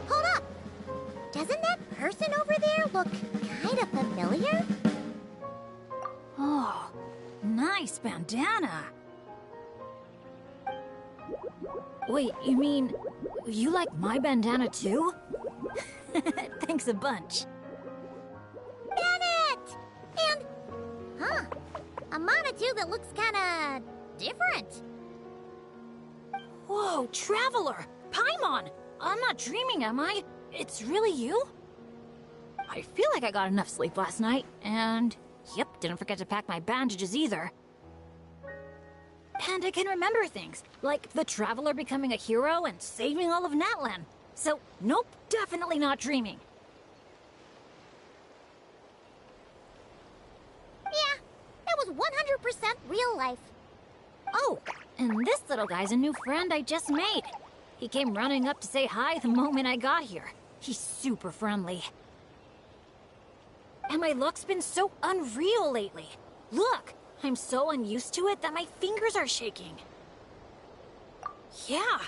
Hold up! Doesn't that person over there look kind of familiar? Oh, nice bandana. Wait, you mean you like my bandana too? Thanks a bunch. Bennett! And, a Monotube that looks kinda different. Whoa, Traveler! Paimon! I'm not dreaming, am I? It's really you? I feel like I got enough sleep last night, and yep, didn't forget to pack my bandages either. And I can remember things, like the Traveler becoming a hero and saving all of Natlan. So, nope, definitely not dreaming. Yeah, that was 100% real life. Oh, and this little guy's a new friend I just made. He came running up to say hi the moment I got here. He's super friendly. And my luck's been so unreal lately. Look, I'm so unused to it that my fingers are shaking. Yeah,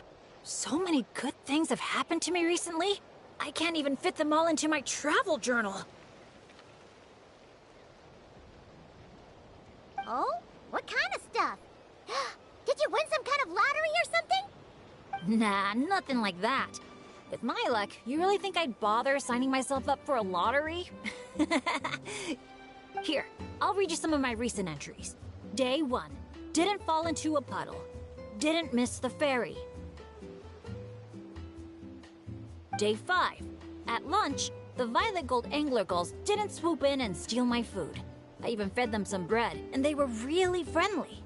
so many good things have happened to me recently. I can't even fit them all into my travel journal. Oh? What kind of stuff? Did you win some kind of lottery or something? Nah, nothing like that. With my luck, you really think I'd bother signing myself up for a lottery? Here, I'll read you some of my recent entries. Day 1. Didn't fall into a puddle. Didn't miss the ferry. Day 5. At lunch, the Violet Gold Angler Gulls didn't swoop in and steal my food. I even fed them some bread, and they were really friendly.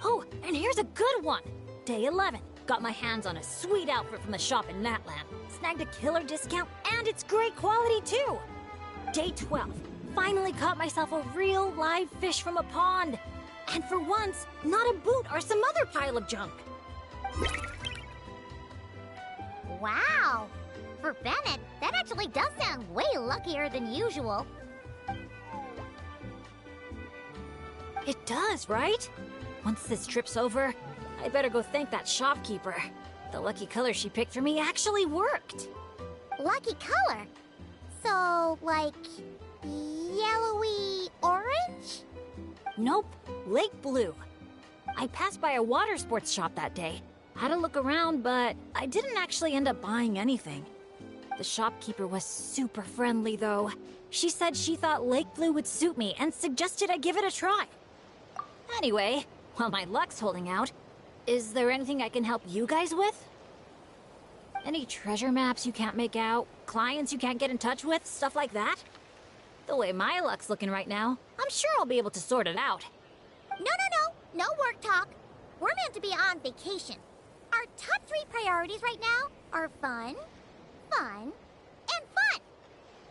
Oh, and here's a good one! Day 11. Got my hands on a sweet outfit from the shop in Natlan. Snagged a killer discount, and it's great quality too! Day 12. Finally caught myself a real live fish from a pond. And for once, not a boot or some other pile of junk. Wow! For Bennett, that actually does sound way luckier than usual. It does, right? Once this trip's over, I better go thank that shopkeeper. The lucky color she picked for me actually worked. Lucky color? So, like, yellowy orange? Nope, lake blue. I passed by a water sports shop that day. Had a look around, but I didn't actually end up buying anything. The shopkeeper was super friendly, though. She said she thought lake blue would suit me and suggested I give it a try. Anyway, while my luck's holding out, is there anything I can help you guys with? Any treasure maps you can't make out? Clients you can't get in touch with? Stuff like that? The way my luck's looking right now, I'm sure I'll be able to sort it out. No work talk. We're meant to be on vacation. Our top 3 priorities right now are fun, fun, and fun.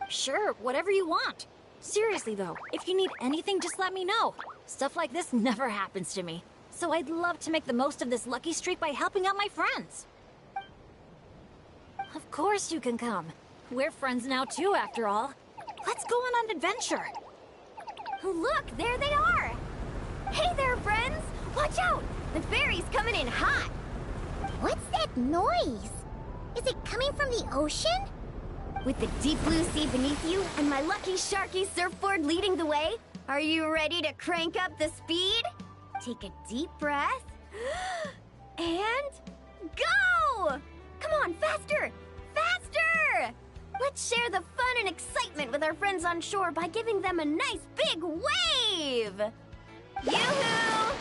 Sure, whatever you want. Seriously though, if you need anything, just let me know. Stuff like this never happens to me, so I'd love to make the most of this lucky streak by helping out my friends. Of course you can come. We're friends now too, after all. Let's go on an adventure. Look, there they are. Hey there, friends! Watch out! The ferry's coming in hot! What's that noise? Is it coming from the ocean? With the deep blue sea beneath you and my lucky Sharky surfboard leading the way, are you ready to crank up the speed? Take a deep breath. And go! Come on, faster! Faster! Let's share the fun and excitement with our friends on shore by giving them a nice big wave! Yoo-hoo!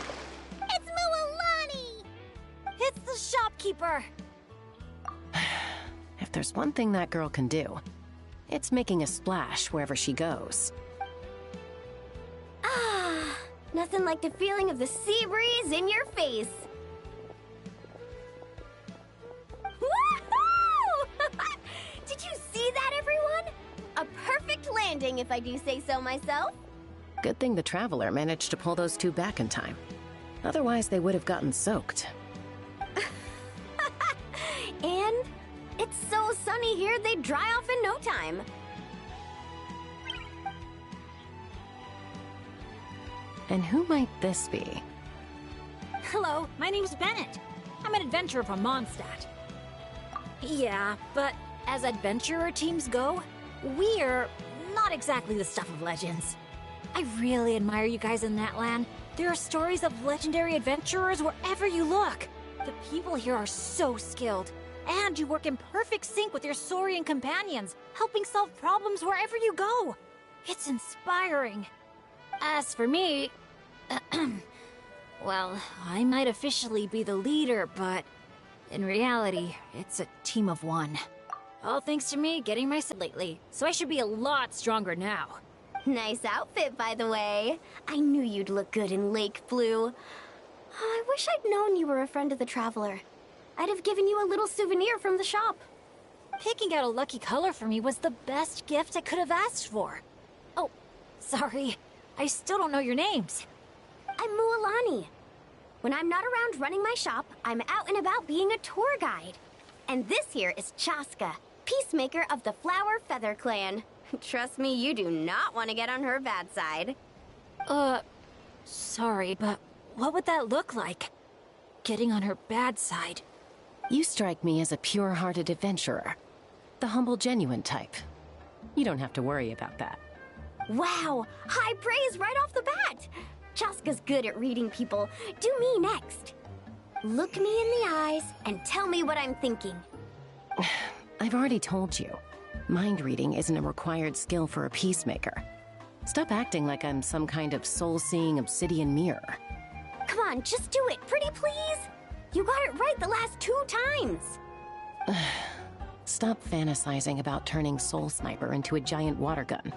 It's Mualani! It's the shopkeeper! If there's one thing that girl can do, it's making a splash wherever she goes. Ah, nothing like the feeling of the sea breeze in your face. Woohoo! Did you see that, everyone? A perfect landing, if I do say so myself. Good thing the Traveler managed to pull those two back in time. Otherwise, they would have gotten soaked. And it's so sunny here, they'd dry off in no time. And who might this be? Hello, my name's Bennett. I'm an adventurer from Mondstadt. Yeah, but as adventurer teams go, we're not exactly the stuff of legends. I really admire you guys in that land. There are stories of legendary adventurers wherever you look. The people here are so skilled, and you work in perfect sync with your Saurian companions, helping solve problems wherever you go. It's inspiring. As for me, well, I might officially be the leader, but in reality, it's a team of one. All thanks to me getting my lately, so I should be a lot stronger now. Nice outfit, by the way. I knew you'd look good in Lake Blue. Oh, I wish I'd known you were a friend of the Traveler. I'd have given you a little souvenir from the shop. Picking out a lucky color for me was the best gift I could have asked for. Oh, sorry. I still don't know your names. I'm Mualani. When I'm not around running my shop, I'm out and about being a tour guide. And this here is Chaska, peacemaker of the Flower Feather Clan. Trust me, you do not want to get on her bad side. Sorry, but what would that look like? Getting on her bad side. You strike me as a pure-hearted adventurer. The humble, genuine type. You don't have to worry about that. Wow, high praise right off the bat. Chaska's good at reading people. Do me next. Look me in the eyes and tell me what I'm thinking. I've already told you. Mind reading isn't a required skill for a peacemaker. Stop acting like I'm some kind of soul-seeing obsidian mirror. Come on, just do it, pretty please. You got it right the last 2 times. Stop fantasizing about turning Soul Sniper into a giant water gun.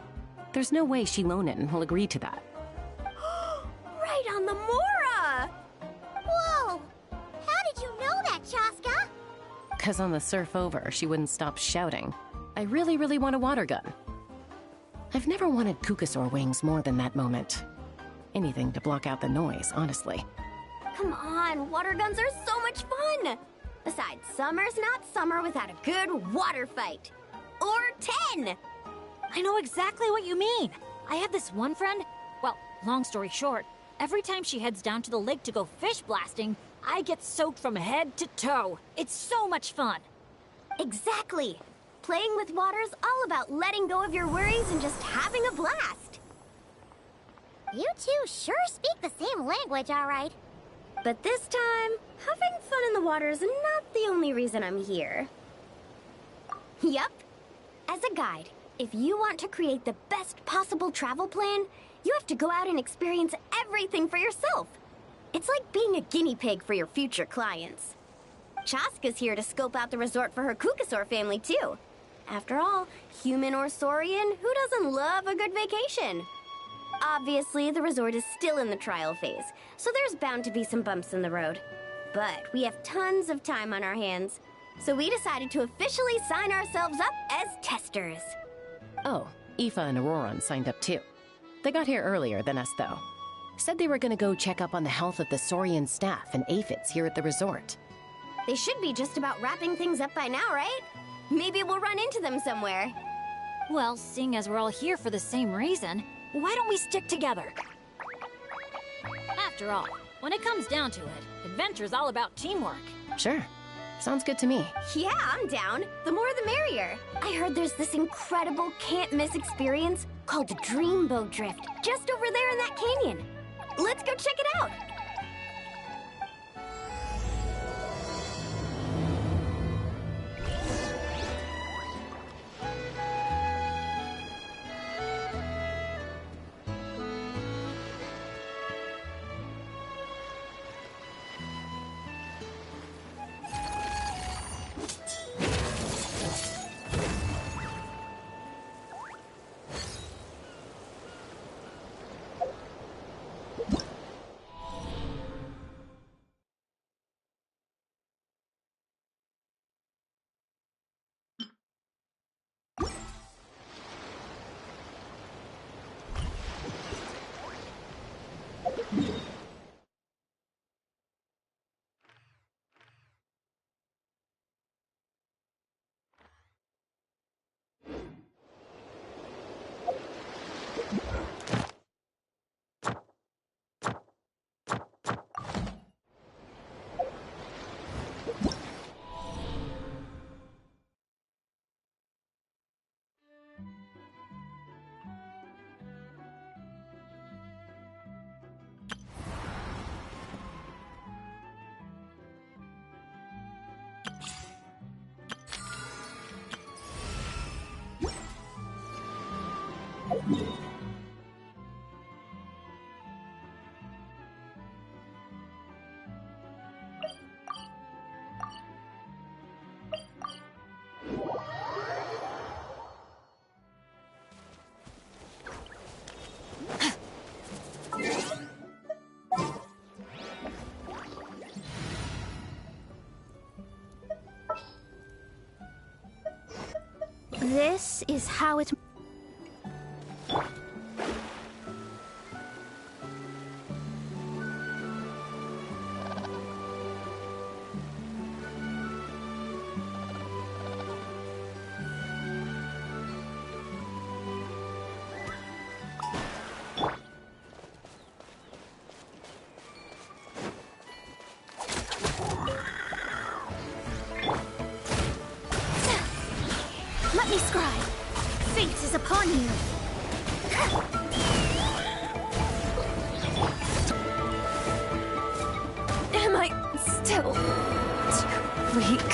There's no way Shilonen will agree to that. Right on the Mora! Whoa! How did you know that, Chaska? 'Cause on the surf over, she wouldn't stop shouting, "I really, really want a water gun." I've never wanted Kukasaur wings more than that moment. Anything to block out the noise, honestly. Come on, water guns are so much fun! Besides, summer's not summer without a good water fight. Or 10! I know exactly what you mean. I have this one friend. Well, long story short, every time she heads down to the lake to go fish blasting, I get soaked from head to toe. It's so much fun. Exactly. Playing with water's all about letting go of your worries and just having a blast. You two sure speak the same language, all right. But this time, having fun in the water is not the only reason I'm here. Yup. As a guide, if you want to create the best possible travel plan, you have to go out and experience everything for yourself. It's like being a guinea pig for your future clients. Chaska's here to scope out the resort for her Kukasaur family, too. After all, human or Saurian, who doesn't love a good vacation? Obviously, the resort is still in the trial phase, so there's bound to be some bumps in the road. But we have tons of time on our hands, so we decided to officially sign ourselves up as testers. Oh, Aoife and Auroran signed up too. They got here earlier than us, though. Said they were gonna go check up on the health of the Saurian staff and aphids here at the resort. They should be just about wrapping things up by now, right? Maybe we'll run into them somewhere. Well, seeing as we're all here for the same reason, why don't we stick together? After all, when it comes down to it, adventure's all about teamwork. Sure. Sounds good to me. Yeah, I'm down. The more the merrier. I heard there's this incredible can't-miss experience called Dreamboat Drift just over there in that canyon. Let's go check it out. This is how it... Let me scry. Fate is upon you. Am I still too weak?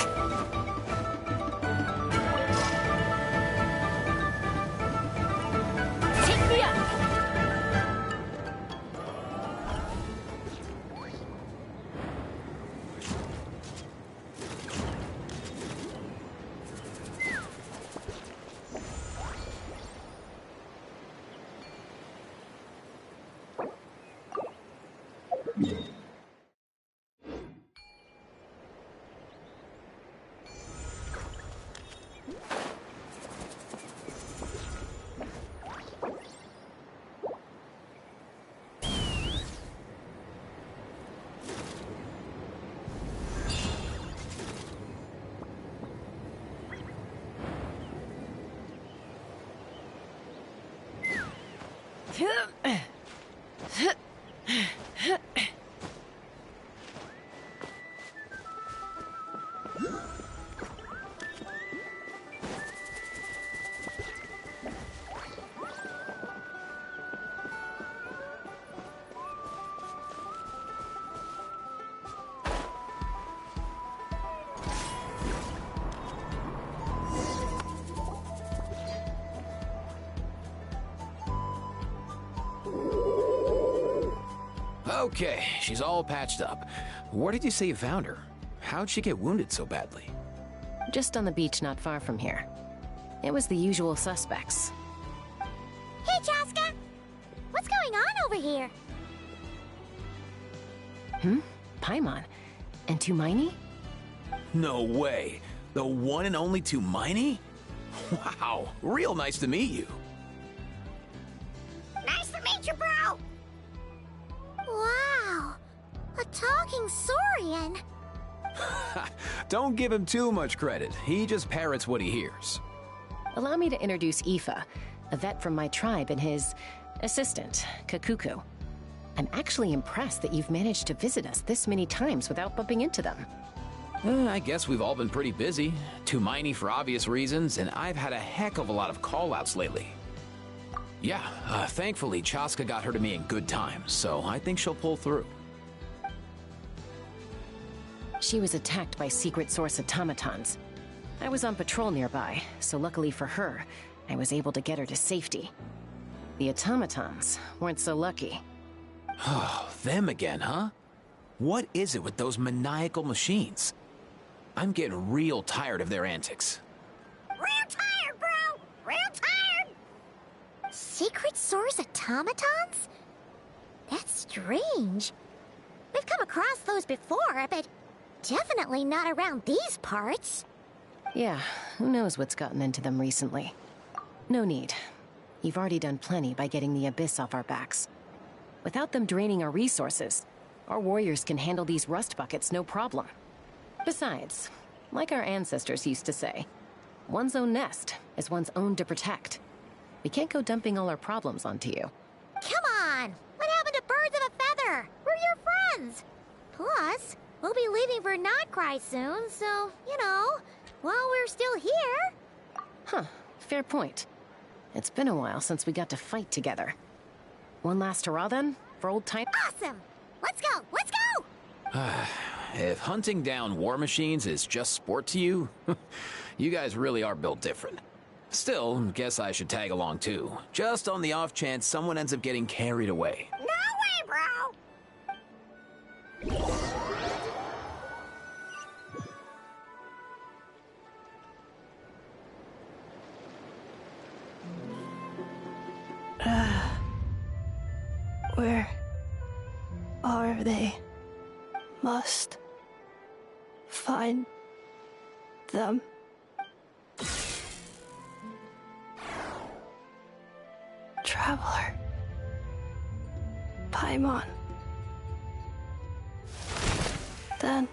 Take me up. Okay, she's all patched up. Where did you say you found her? How'd she get wounded so badly? Just on the beach not far from here. It was the usual suspects. Hey, Chaska! What's going on over here? Paimon. And Tumaini? No way. The one and only Tumaini? Wow, real nice to meet you. Nice to meet you, bro! Wow! A talking saurian! Don't give him too much credit. He just parrots what he hears. Allow me to introduce Aoife, a vet from my tribe, and his assistant, Kakuku. I'm actually impressed that you've managed to visit us this many times without bumping into them. I guess we've all been pretty busy. Tumaini for obvious reasons, and I've had a heck of a lot of call-outs lately. Yeah, thankfully Chaska got her to me in good time, so I think she'll pull through. She was attacked by secret source automatons. I was on patrol nearby, so luckily for her, I was able to get her to safety. The automatons weren't so lucky. Oh, them again, huh? What is it with those maniacal machines? I'm getting real tired of their antics. Real tired, bro! Real tired! Secret source automatons? That's strange. We've come across those before, but definitely not around these parts. Yeah, who knows what's gotten into them recently. No need. You've already done plenty by getting the Abyss off our backs. Without them draining our resources, our warriors can handle these rust buckets no problem. Besides, like our ancestors used to say, one's own nest is one's own to protect. We can't go dumping all our problems onto you. Come on! What happened to birds of a feather? We're your friends! Plus, we'll be leaving for Notcry soon, so, you know, while we're still here... Huh, fair point. It's been a while since we got to fight together. One last hurrah then, for old time. Awesome! Let's go! Let's go! If hunting down war machines is just sport to you, you guys really are built different. Still, guess I should tag along too, just on the off chance someone ends up getting carried away. No way, bro! Where are they? Must find them. Traveler. Paimon. Then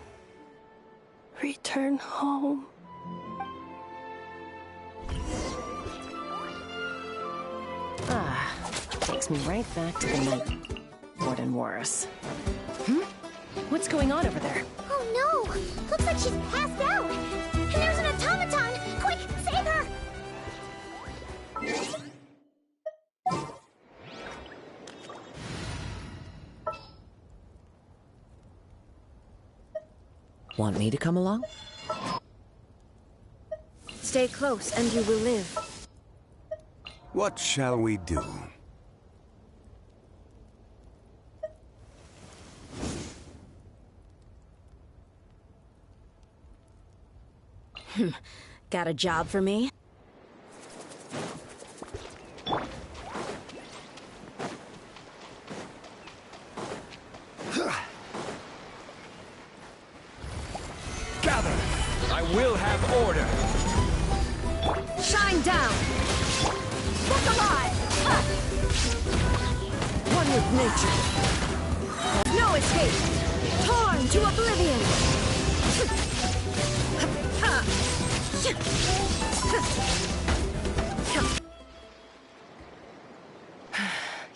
return home. Takes me right back to the night. More and worse. What's going on over there? Oh no! Looks like she's passed out! And there's an automaton! Quick, save her! Want me to come along? Stay close and you will live. What shall we do? Got a job for me? Gather! I will have order! Shine down! Look alive! One with nature. No escape! Torn to oblivion!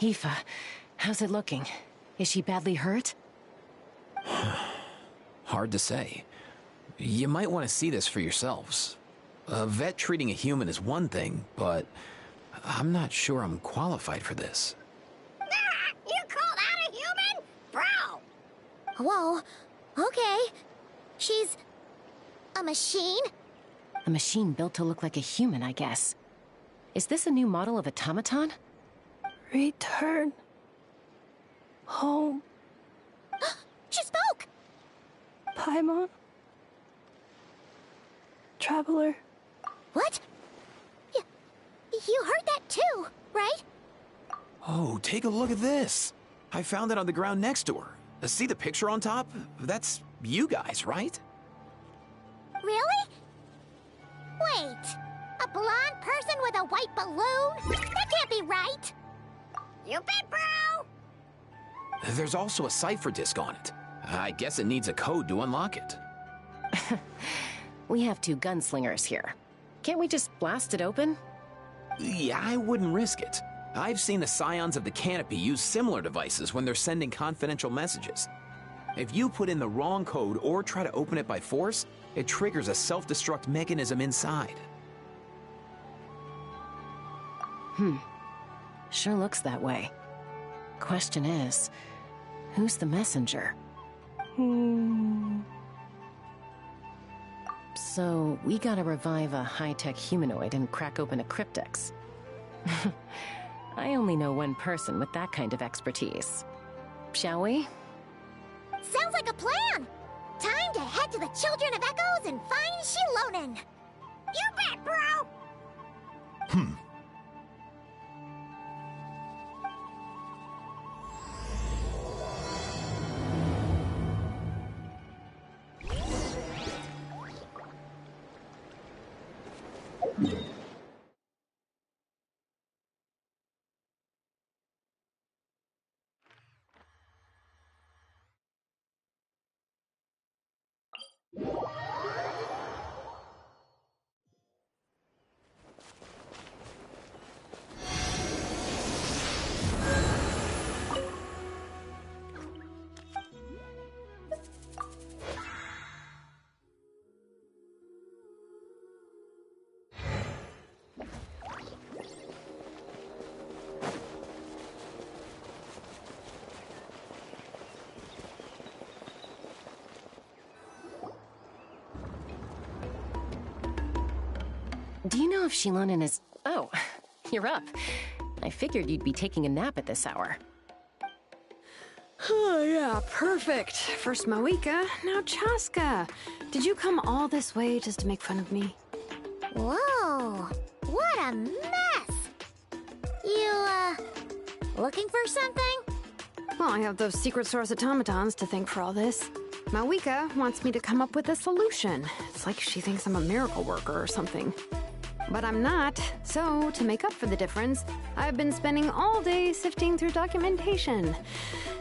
Aoife, how's it looking? Is she badly hurt? Hard to say. You might want to see this for yourselves. A vet treating a human is one thing, but I'm not sure I'm qualified for this. You called out a human? Bro! Whoa, okay. She's a machine? A machine built to look like a human, I guess. Is this a new model of automaton? Return home. She spoke! Paimon. Traveler. What? You heard that too, right? Oh, take a look at this. I found it on the ground next to her. See the picture on top? That's you guys, right? Really? Wait, a blonde person with a white balloon? That can't be right! You bet, bro! There's also a cipher disk on it. I guess it needs a code to unlock it. We have two gunslingers here. Can't we just blast it open? Yeah, I wouldn't risk it. I've seen the Scions of the Canopy use similar devices when they're sending confidential messages. If you put in the wrong code or try to open it by force, it triggers a self-destruct mechanism inside. Sure looks that way. Question is, who's the messenger? So, we gotta revive a high-tech humanoid and crack open a cryptex. I only know one person with that kind of expertise. Shall we? Sounds like a plan! Time to head to the Children of Echoes and find Shilonen! You bet, bro! Do you know if Shilonen is... Oh, you're up. I figured you'd be taking a nap at this hour. Oh, yeah, perfect. First Moika, now Chaska. Did you come all this way just to make fun of me? Whoa, what a mess! You, looking for something? Well, I have those secret source automatons to thank for all this. Mawika wants me to come up with a solution. It's like she thinks I'm a miracle worker or something. But I'm not, so to make up for the difference, I've been spending all day sifting through documentation.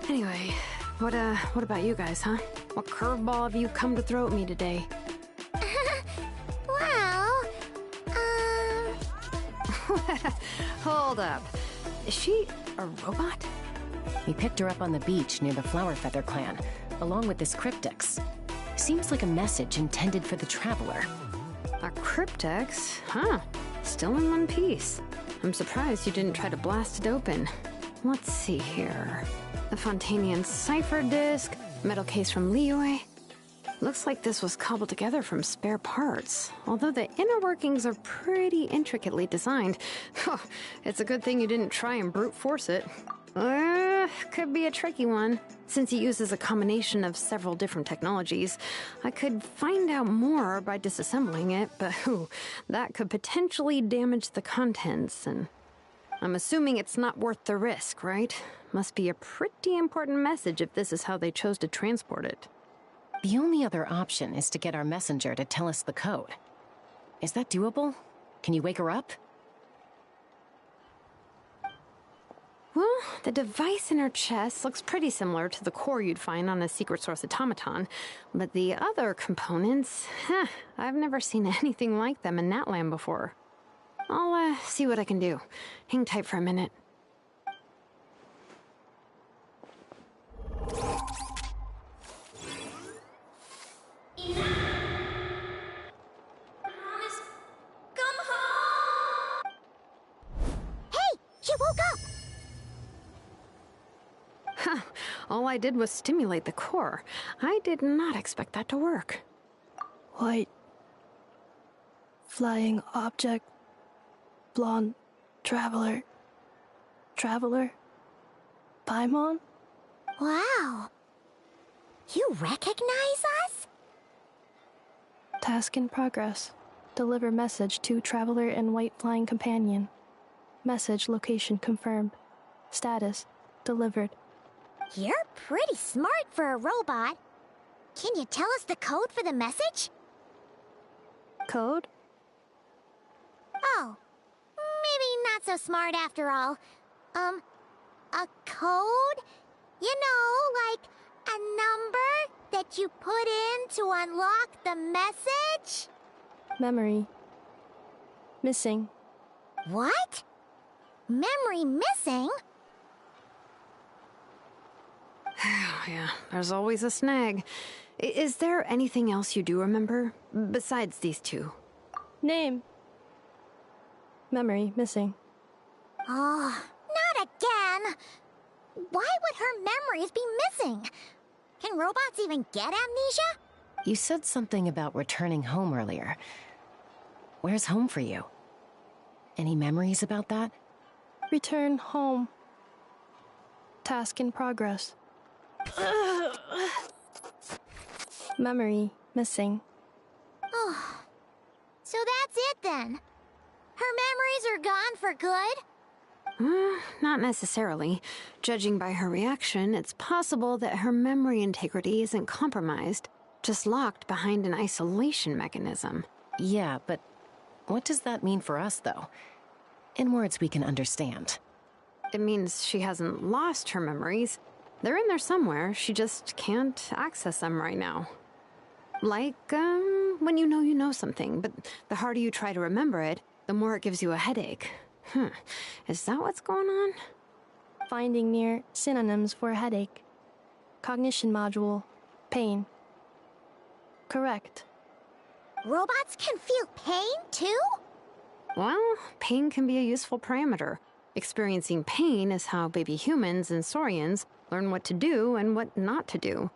Anyway, what about you guys, huh? What curveball have you come to throw at me today? Well, Hold up. Is she a robot? We picked her up on the beach near the Flower Feather clan, along with this cryptex. Seems like a message intended for the Traveler. A cryptex? Huh. Still in one piece. I'm surprised you didn't try to blast it open. Let's see here. The Fontanian cipher disk, metal case from Liyue. Looks like this was cobbled together from spare parts, although the inner workings are pretty intricately designed. It's a good thing you didn't try and brute force it. Could be a tricky one. Since it uses a combination of several different technologies, I could find out more by disassembling it, but that could potentially damage the contents, and I'm assuming it's not worth the risk, right? Must be a pretty important message if this is how they chose to transport it. The only other option is to get our messenger to tell us the code. Is that doable? Can you wake her up? Well, the device in her chest looks pretty similar to the core you'd find on a secret source automaton, but the other components, I've never seen anything like them in that land before. I'll see what I can do. Hang tight for a minute. she woke up! All I did was stimulate the core. I did not expect that to work. White. Flying object. Blonde. Traveler. Traveler. Paimon? Wow. You recognize us? Task in progress. Deliver message to Traveler and White Flying Companion. Message location confirmed. Status delivered. You're pretty smart for a robot. Can you tell us the code for the message? Code? Oh, maybe not so smart after all. A code? You know, like a number that you put in to unlock the message? Memory. Missing. What? Memory missing? Yeah, there's always a snag. Is there anything else you do remember, besides these two? Name. Memory missing. Oh, not again! Why would her memories be missing? Can robots even get amnesia? You said something about returning home earlier. Where's home for you? Any memories about that? Return home. Task in progress. Memory missing. Oh, so that's it then. Her memories are gone for good? Not necessarily. Judging by her reaction, it's possible that her memory integrity isn't compromised, just locked behind an isolation mechanism. Yeah, but what does that mean for us, though? In words we can understand. It means she hasn't lost her memories. They're in there somewhere, she just can't access them right now. Like, when you know something, but the harder you try to remember it, the more it gives you a headache. Is that what's going on? Finding near synonyms for headache. Cognition module. Pain. Correct. Robots can feel pain, too? Well, pain can be a useful parameter. Experiencing pain is how baby humans and saurians learn what to do and what not to do.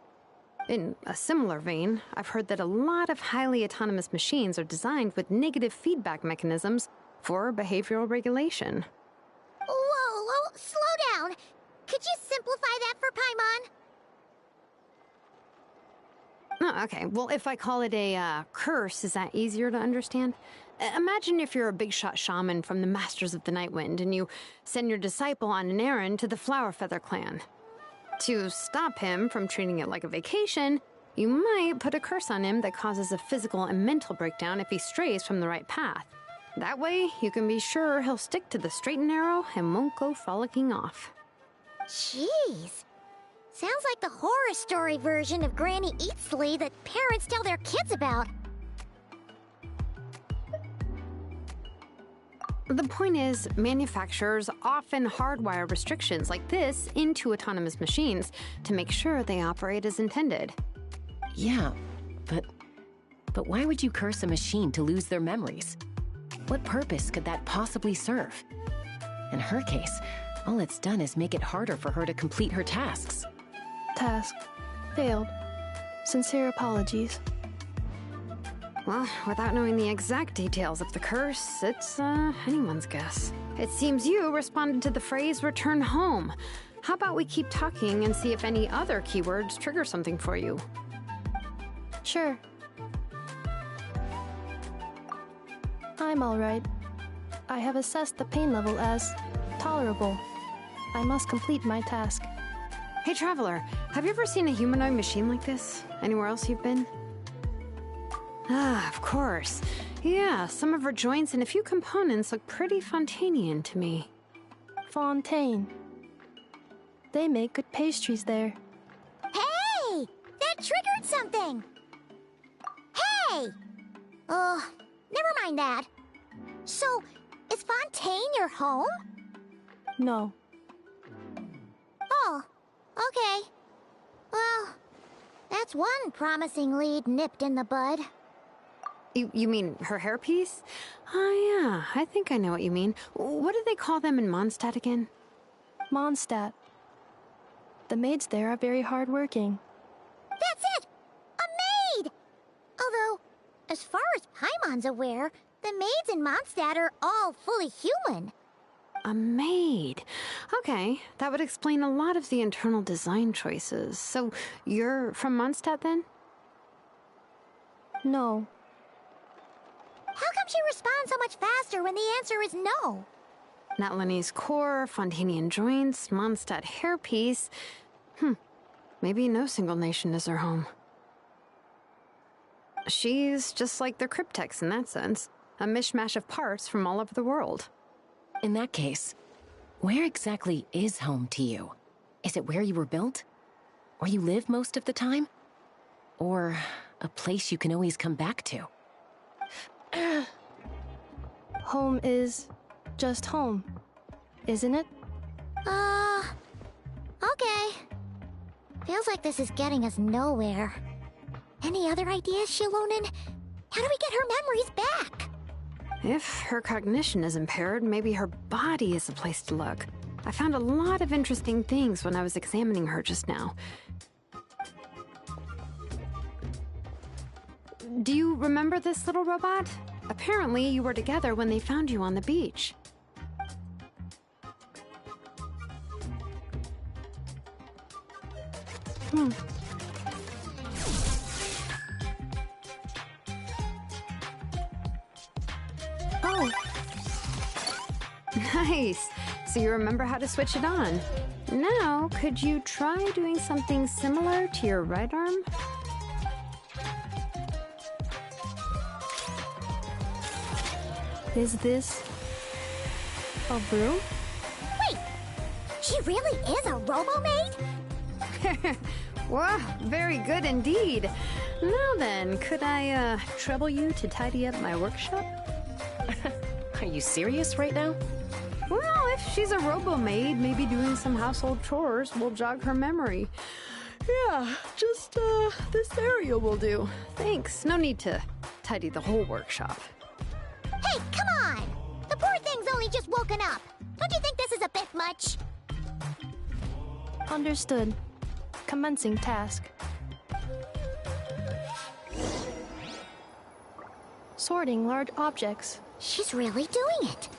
In a similar vein, I've heard that a lot of highly autonomous machines are designed with negative feedback mechanisms for behavioral regulation. Whoa, slow down. Could you simplify that for Paimon? Oh, okay, well, if I call it a curse, is that easier to understand? Imagine if you're a big shot shaman from the Masters of the Nightwind and you send your disciple on an errand to the Flower Feather clan. To stop him from treating it like a vacation, you might put a curse on him that causes a physical and mental breakdown if he strays from the right path. That way, you can be sure he'll stick to the straight and narrow and won't go frolicking off. Jeez. Sounds like the horror story version of Granny Eatsley that parents tell their kids about. The point is, manufacturers often hardwire restrictions like this into autonomous machines to make sure they operate as intended. Yeah, but why would you curse a machine to lose their memories? What purpose could that possibly serve? In her case, all it's done is make it harder for her to complete her tasks. Task. Failed. Sincere apologies. Well, without knowing the exact details of the curse, it's anyone's guess. It seems you responded to the phrase return home. How about we keep talking and see if any other keywords trigger something for you? Sure. I'm alright. I have assessed the pain level as tolerable. I must complete my task. Hey, Traveler, have you ever seen a humanoid machine like this? Anywhere else you've been? Ah, of course. Yeah, some of her joints and a few components look pretty Fontanian to me. Fontaine. They make good pastries there. Hey! That triggered something! Hey! Oh, never mind that. So, is Fontaine your home? No. Oh, okay. Well, that's one promising lead nipped in the bud. You mean her hairpiece? Oh, yeah, I think I know what you mean. What do they call them in Mondstadt again? Mondstadt. The maids there are very hardworking. That's it! A maid! Although, as far as Paimon's aware, the maids in Mondstadt are all fully human. A maid. Okay, that would explain a lot of the internal design choices. So, you're from Mondstadt then? No. How come she responds so much faster when the answer is no? Natlanese core, Fontanian joints, Mondstadt hairpiece. Maybe no single nation is her home. She's just like the Cryptex in that sense. A mishmash of parts from all over the world. In that case, where exactly is home to you? Is it where you were built? Where you live most of the time? Or a place you can always come back to? Home is just home, isn't it? Okay. Feels like this is getting us nowhere. Any other ideas, Shilonen? How do we get her memories back? If her cognition is impaired, maybe her body is the place to look. I found a lot of interesting things when I was examining her just now. Do you remember this little robot? Apparently, you were together when they found you on the beach. Oh, Nice! So you remember how to switch it on. Now, could you try doing something similar to your right arm? is this a broom? Wait! She really is a robo-maid? Wow, very good indeed. Now then, could I trouble you to tidy up my workshop? Are you serious right now? Well, if she's a robo-maid, maybe doing some household chores will jog her memory. Yeah, just this area will do. Thanks. No need to tidy the whole workshop. Hey, come on! The poor thing's only just woken up. Don't you think this is a bit much? Understood. Commencing task. Sorting large objects. She's really doing it.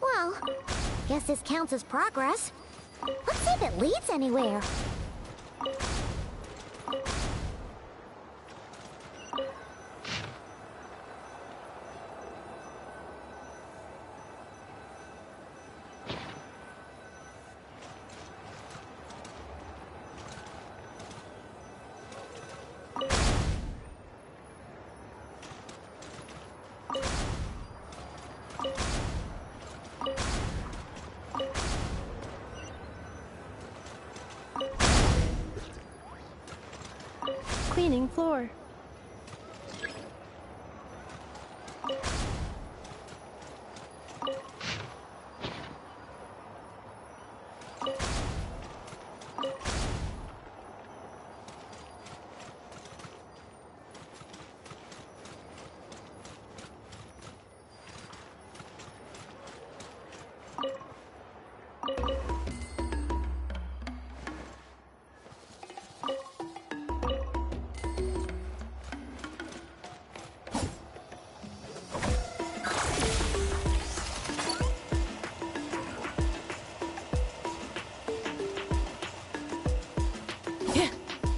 Well, guess this counts as progress. Let's see if it leads anywhere. Cleaning floor.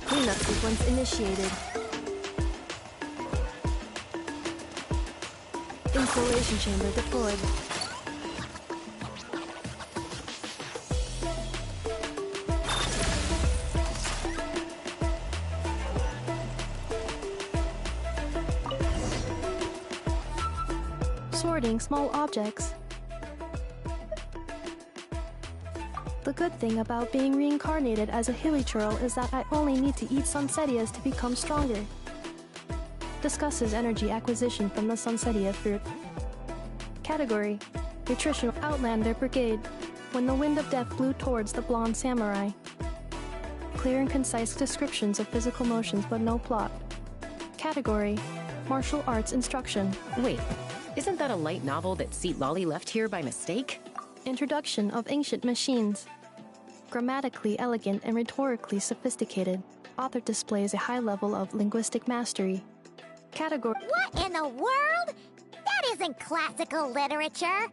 Cleanup sequence initiated. Installation chamber deployed. Sorting small objects. The good thing about being reincarnated as a hilly churl is that I only need to eat Sunsettias to become stronger. Discusses energy acquisition from the Sunsettia fruit. Category: Nutritional Outlander Brigade. When the wind of death blew towards the blonde samurai. Clear and concise descriptions of physical motions but no plot. Category: Martial arts instruction. Wait, isn't that a light novel that Seat Lolly left here by mistake? Introduction of ancient machines. Grammatically elegant and rhetorically sophisticated, author displays a high level of linguistic mastery. Category: What in the world? That isn't classical literature.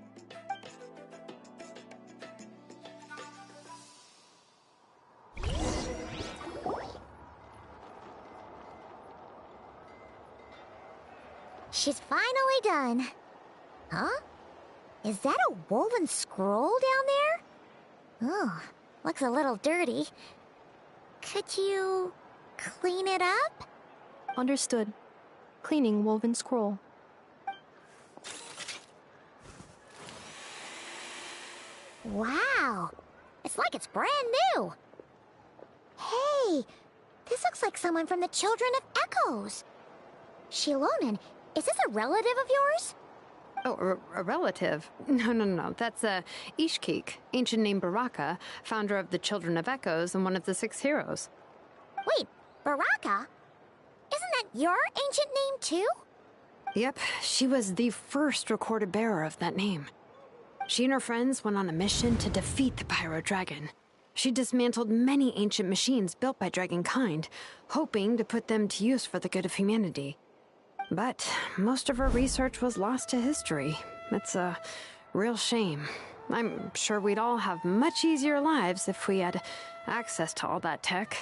She's finally done. Huh? Is that a woven scroll down there? Oh, looks a little dirty. Could you clean it up? Understood. Cleaning woven scroll. Wow, it's like it's brand new. Hey, this looks like someone from the Children of Echoes. Shilonen, is this a relative of yours? Oh, a relative? No. That's Ishkik, ancient name Baraka, founder of the Children of Echoes and one of the 6 heroes. Wait, Baraka? Isn't that your ancient name too? Yep, she was the first recorded bearer of that name. She and her friends went on a mission to defeat the Pyro Dragon. She dismantled many ancient machines built by Dragonkind, hoping to put them to use for the good of humanity. But most of her research was lost to history. It's a real shame. I'm sure we'd all have much easier lives if we had access to all that tech.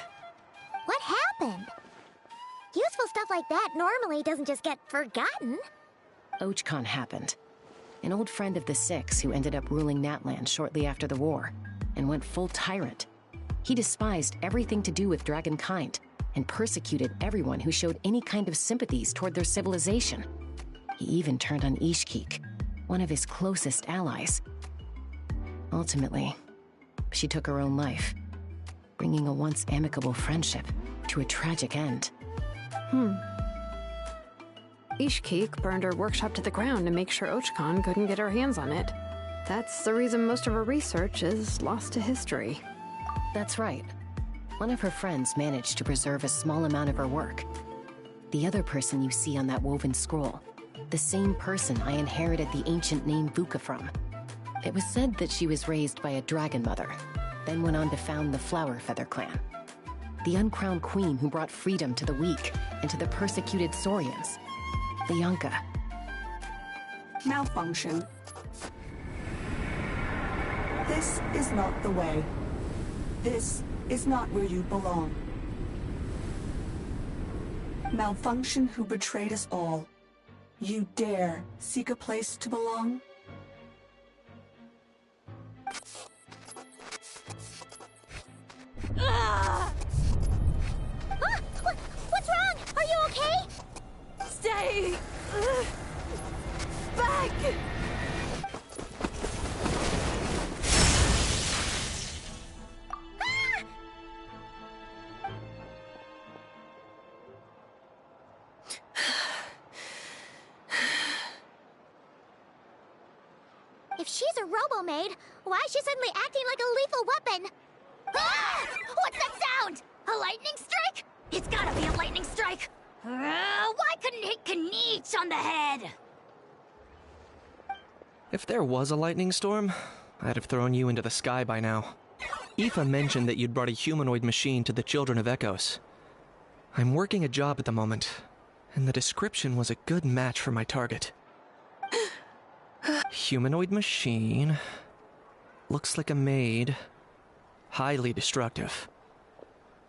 What happened? Useful stuff like that normally doesn't just get forgotten. Ochkon happened. An old friend of the 6 who ended up ruling Natlan shortly after the war, and went full tyrant. He despised everything to do with Dragonkind, and persecuted everyone who showed any kind of sympathies toward their civilization. He even turned on Ishkik, one of his closest allies. Ultimately, she took her own life, bringing a once amicable friendship to a tragic end. Ishkik burned her workshop to the ground to make sure Ochkon couldn't get her hands on it. That's the reason most of her research is lost to history. That's right. One of her friends managed to preserve a small amount of her work. The other person you see on that woven scroll, the same person I inherited the ancient name Vuka from. It was said that she was raised by a dragon mother, then went on to found the Flower Feather clan. The uncrowned queen who brought freedom to the weak and to the persecuted Saurians. The Yunka. Malfunction. This is not the way. This is not where you belong. Malfunction who betrayed us all. You dare seek a place to belong? What's wrong? Are you okay? Stay back! If she's a robo-maid, why is she suddenly acting like a lethal weapon? Ah! What's that sound? A lightning strike? It's gotta be a lightning strike! Why couldn't it hit Kniech on the head? If there was a lightning storm, I'd have thrown you into the sky by now. Aoife mentioned that you'd brought a humanoid machine to the Children of Echoes. I'm working a job at the moment, and the description was a good match for my target. Humanoid machine. Looks like a maid. Highly destructive.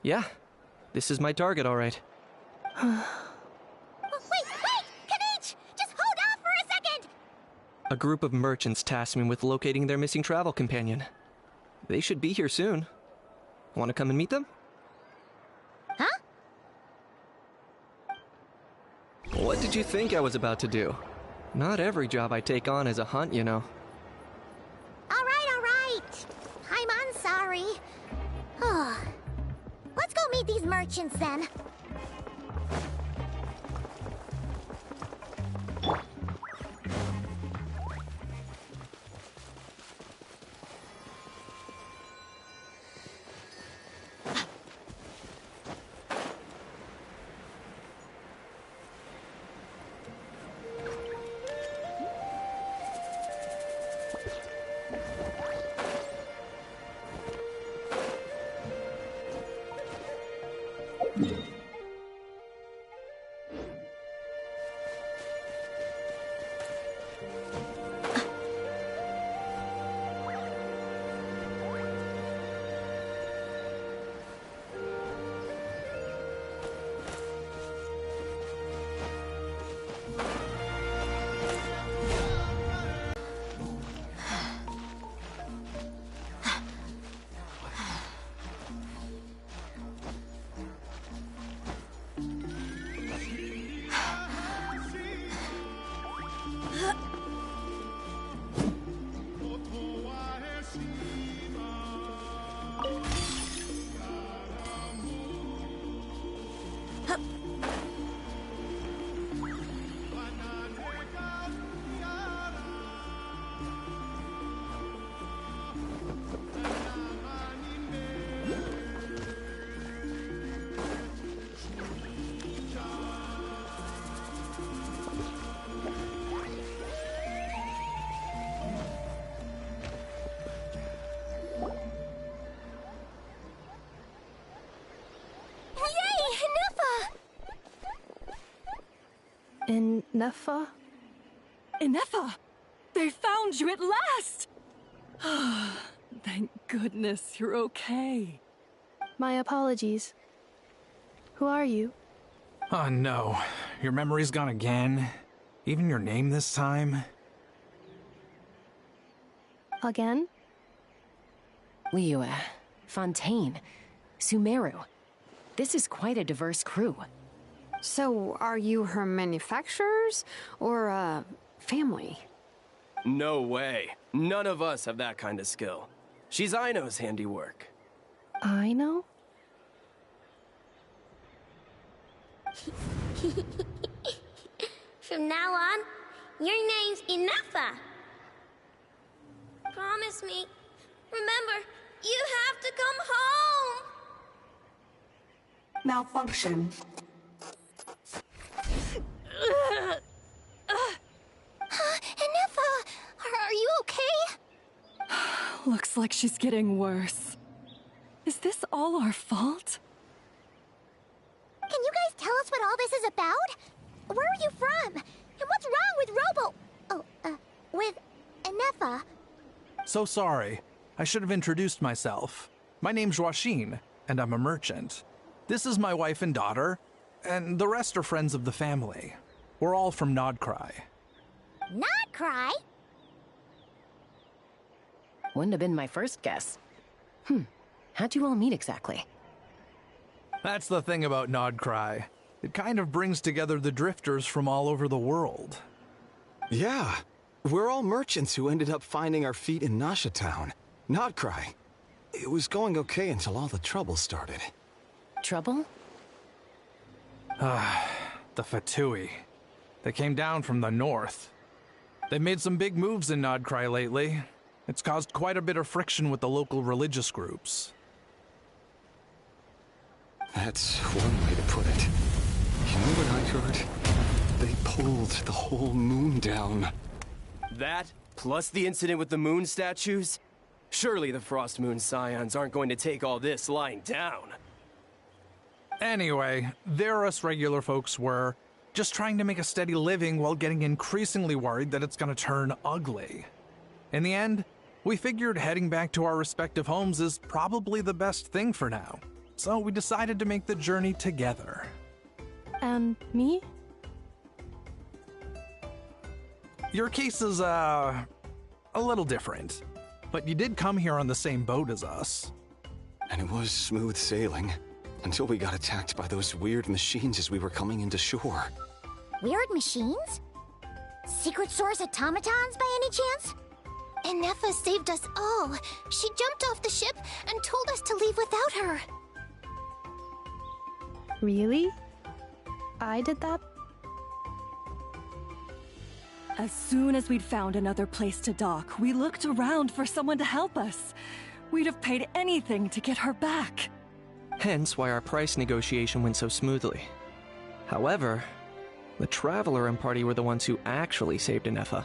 Yeah, this is my target, all right. Wait! Kniech! Just hold off for a second! A group of merchants tasked me with locating their missing travel companion. They should be here soon. Want to come and meet them? Huh? What did you think I was about to do? Not every job I take on is a hunt, you know. All right. I'm sorry. Let's go meet these merchants then. Nefa? Inefa! They found you at last! Thank goodness you're okay. My apologies. Who are you? Oh no, your memory's gone again? Even your name this time? Again? Liyue, Fontaine, Sumeru. This is quite a diverse crew. So, are you her manufacturers or family? No way. None of us have that kind of skill. She's Aino's handiwork. Aino? From now on, your name's Inefa. Promise me. Remember, you have to come home. Malfunction. Inefa, are you okay? Looks like she's getting worse. Is this all our fault? Can you guys tell us what all this is about? Where are you from? And what's wrong with with Inefa? So sorry. I should have introduced myself. My name's Joachine, and I'm a merchant. This is my wife and daughter, and the rest are friends of the family. We're all from Nodcry. Not cry? Wouldn't have been my first guess. How'd you all meet exactly? That's the thing about Nodcry. It kind of brings together the drifters from all over the world. Yeah, we're all merchants who ended up finding our feet in Nasha Town. Nodcry. It was going okay until all the trouble started. Trouble? The Fatui. They came down from the north. They made some big moves in Nodcry lately. It's caused quite a bit of friction with the local religious groups. That's one way to put it. You know what I heard? They pulled the whole moon down. That, plus the incident with the moon statues? Surely the Frost Moon Scions aren't going to take all this lying down. Anyway, there us regular folks were, just trying to make a steady living while getting increasingly worried that it's gonna turn ugly. In the end, we figured heading back to our respective homes is probably the best thing for now. So we decided to make the journey together. And me? Your case is, a little different. But you did come here on the same boat as us. And it was smooth sailing, until we got attacked by those weird machines as we were coming into shore. Weird machines? Secret Source automatons by any chance? Enefa saved us all. She jumped off the ship and told us to leave without her. Really? I did that? As soon as we'd found another place to dock, we looked around for someone to help us. We'd have paid anything to get her back. Hence why our price negotiation went so smoothly. However, the Traveler and party were the ones who actually saved Enefa.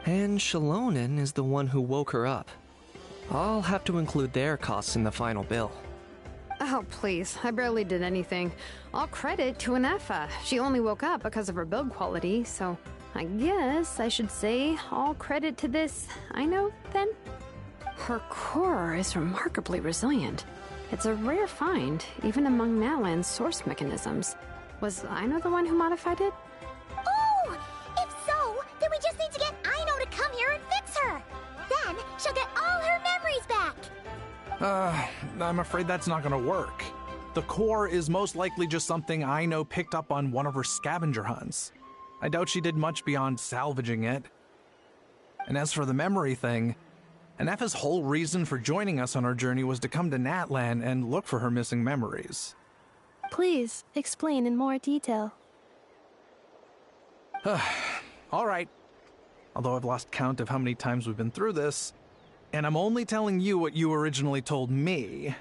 And Shalonen is the one who woke her up. I'll have to include their costs in the final bill. Oh, please. I barely did anything. All credit to Enefa. She only woke up because of her build quality, so I guess I should say all credit to this Aino, then? Her core is remarkably resilient. It's a rare find, even among Natlan's source mechanisms. Was Aino the one who modified it? Oh! If so, then we just need to get Aino to come here and fix her! Then she'll get all her memories back! I'm afraid that's not gonna work. The core is most likely just something Aino picked up on one of her scavenger hunts. I doubt she did much beyond salvaging it. And as for the memory thing, Enefa's whole reason for joining us on our journey was to come to Natlan and look for her missing memories. Please, explain in more detail. All right. Although I've lost count of how many times we've been through this, and I'm only telling you what you originally told me.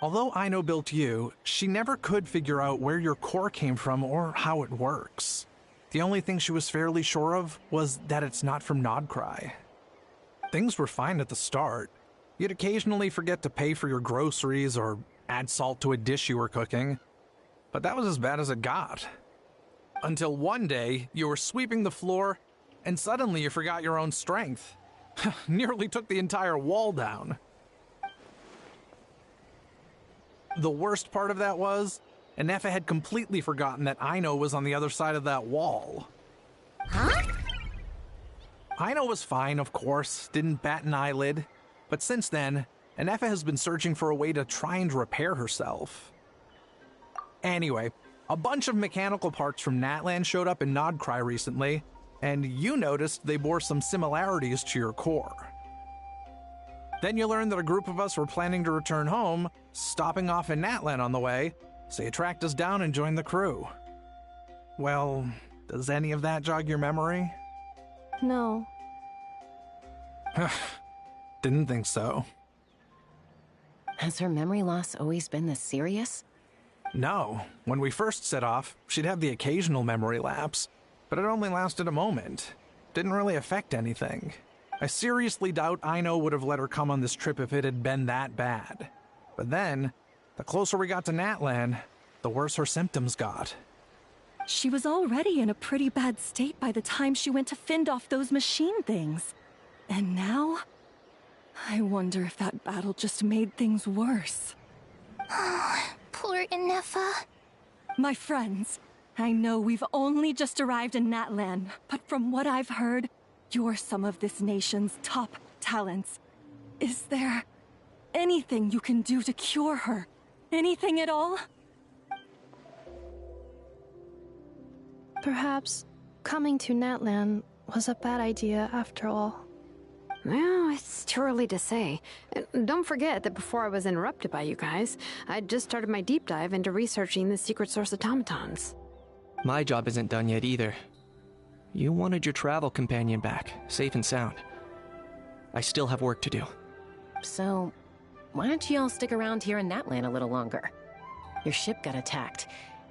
Although Aino built you, she never could figure out where your core came from or how it works. The only thing she was fairly sure of was that it's not from Nodcry. Things were fine at the start. You'd occasionally forget to pay for your groceries or add salt to a dish you were cooking. But that was as bad as it got. Until one day, you were sweeping the floor, and suddenly you forgot your own strength. Nearly took the entire wall down. The worst part of that was, Enefa had completely forgotten that Aino was on the other side of that wall. Huh? Aino was fine, of course, didn't bat an eyelid. But since then, Enefa has been searching for a way to try and repair herself. Anyway, a bunch of mechanical parts from Natlan showed up in Nodcry recently, and you noticed they bore some similarities to your core. Then you learned that a group of us were planning to return home, stopping off in Natlan on the way, so you tracked us down and joined the crew. Well, does any of that jog your memory? No. Didn't think so. Has her memory loss always been this serious? No. When we first set off, she'd have the occasional memory lapse, but it only lasted a moment. Didn't really affect anything. I seriously doubt Aino would have let her come on this trip if it had been that bad. But then, the closer we got to Natlan, the worse her symptoms got. She was already in a pretty bad state by the time she went to fend off those machine things. And now? I wonder if that battle just made things worse. Poor Enefa. My friends, I know we've only just arrived in Natlan, but from what I've heard, you're some of this nation's top talents. Is there anything you can do to cure her? Anything at all? Perhaps coming to Natlan was a bad idea after all. Well, it's too early to say. And don't forget that before I was interrupted by you guys, I'd just started my deep dive into researching the secret source automatons. My job isn't done yet either. You wanted your travel companion back, safe and sound. I still have work to do. So, why don't you all stick around here in Natlan a little longer? Your ship got attacked,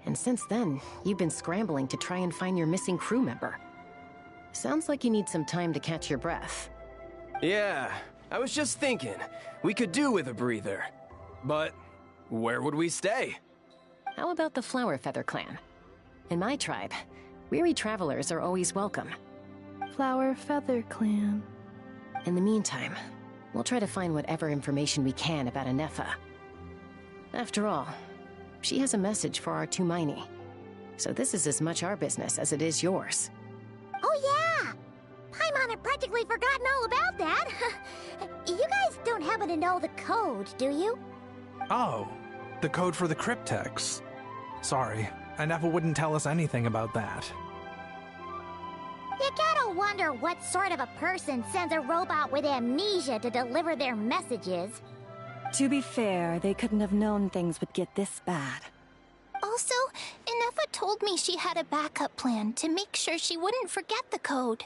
and since then, you've been scrambling to try and find your missing crew member. Sounds like you need some time to catch your breath. Yeah, I was just thinking, we could do with a breather. But where would we stay? How about the Flower Feather Clan? In my tribe, weary travelers are always welcome. Flower Feather Clan. In the meantime, we'll try to find whatever information we can about Anefa. After all, she has a message for our Tumaini. So this is as much our business as it is yours. Oh yeah! Paimon had practically forgotten all about that. You guys don't happen to know the code, do you? Oh, the code for the cryptex. Sorry, Anefa wouldn't tell us anything about that. You gotta wonder what sort of a person sends a robot with amnesia to deliver their messages. To be fair, they couldn't have known things would get this bad. Also, Anefa told me she had a backup plan to make sure she wouldn't forget the code.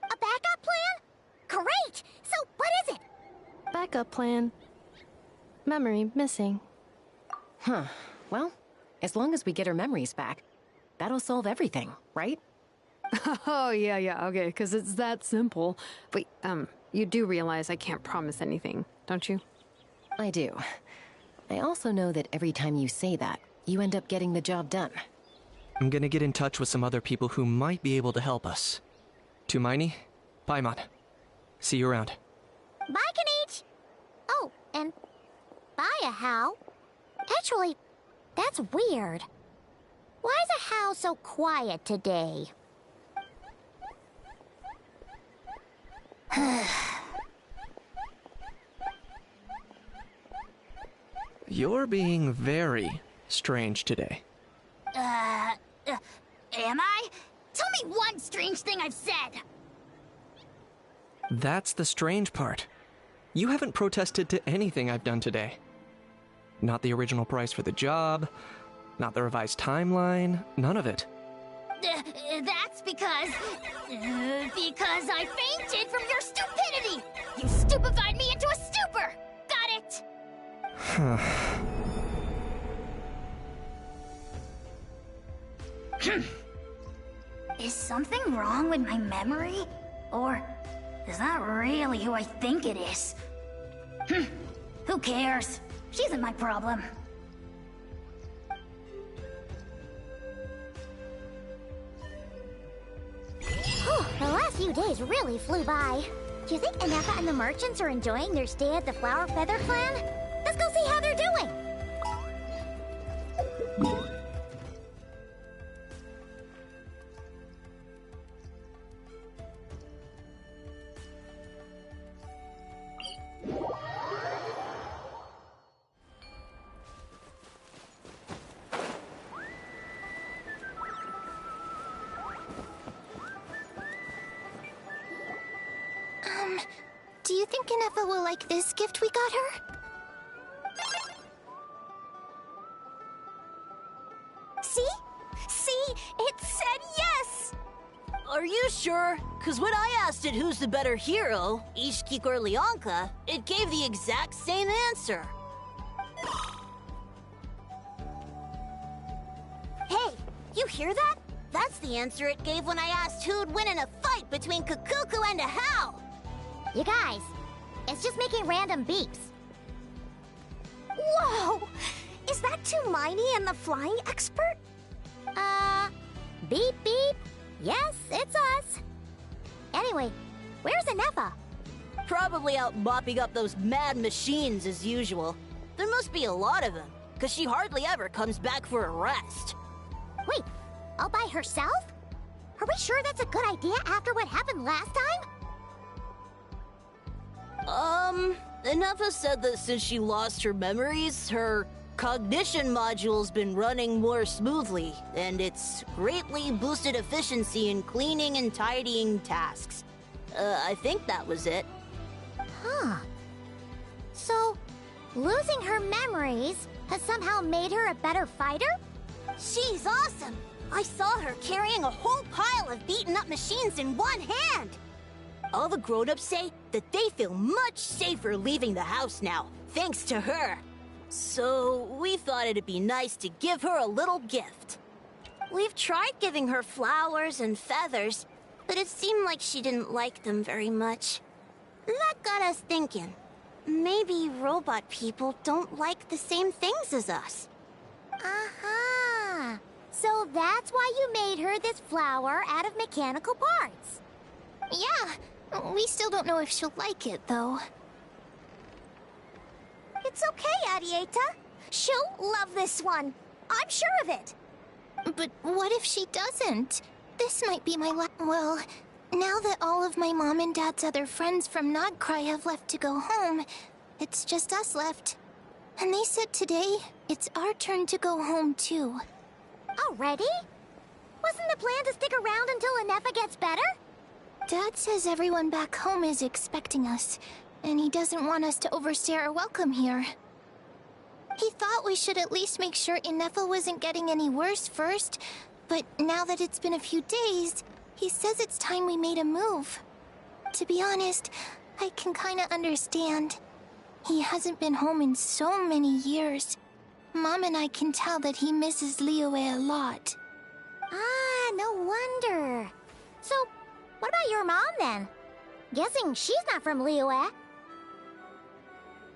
A backup plan? Great! So what is it? Backup plan. Memory missing. Huh. Well, as long as we get her memories back, that'll solve everything, right? Oh, yeah, okay, because it's that simple. Wait, you do realize I can't promise anything, don't you? I do. I also know that every time you say that, you end up getting the job done. I'm gonna get in touch with some other people who might be able to help us. Tumaini, Paimon. See you around. Bye, Kanich! Oh, and bye, Hal. Actually, that's weird. Why is a Hal so quiet today? You're being very strange today. Am I? Tell me one strange thing I've said! That's the strange part. You haven't protested to anything I've done today. Not the original price for the job, not the revised timeline, none of it. That's because I fainted from your stupidity! You stupefied me into a stupor! Got it? Is something wrong with my memory? Or is that really who I think it is? Who cares? She isn't my problem. Whew, the last few days really flew by. Do you think Anefa and the merchants are enjoying their stay at the Flower Feather Clan? Let's go see how they're doing! Do you think Anefa will like this gift we got her? See? See? It said yes! Are you sure? Because when I asked it who's the better hero, Ishkik or Leonka, it gave the exact same answer. Hey, you hear that? That's the answer it gave when I asked who'd win in a fight between Kukuku and a Hal. You guys, it's just making random beeps. Whoa! Is that Tumaini and the flying expert? Beep beep. Yes, it's us. Anyway, where's Anefa? Probably out mopping up those mad machines as usual. There must be a lot of them, because she hardly ever comes back for a rest. Wait, all by herself? Are we sure that's a good idea after what happened last time? Anefa said that since she lost her memories, her cognition module's been running more smoothly, and it's greatly boosted efficiency in cleaning and tidying tasks. I think that was it. Huh. So, losing her memories has somehow made her a better fighter? She's awesome! I saw her carrying a whole pile of beaten-up machines in one hand! All the grown-ups say that they feel much safer leaving the house now, thanks to her. So we thought it'd be nice to give her a little gift. We've tried giving her flowers and feathers, but it seemed like she didn't like them very much. That got us thinking. Maybe robot people don't like the same things as us. Uh-huh. So that's why you made her this flower out of mechanical parts. Yeah, we still don't know if she'll like it, though. It's okay, Arieta. She'll love this one. I'm sure of it. But what if she doesn't? This might be my well, now that all of my mom and dad's other friends from Nodcry have left to go home, it's just us left. And they said today, it's our turn to go home too. Already? Wasn't the plan to stick around until Anefa gets better? Dad says everyone back home is expecting us, and he doesn't want us to overstay our welcome here. He thought we should at least make sure Inefa wasn't getting any worse first, but now that it's been a few days, he says it's time we made a move. To be honest, I can kinda understand. He hasn't been home in so many years. Mom and I can tell that he misses Liyue a lot. Ah, no wonder. So, what about your mom then? Guessing she's not from Liyue.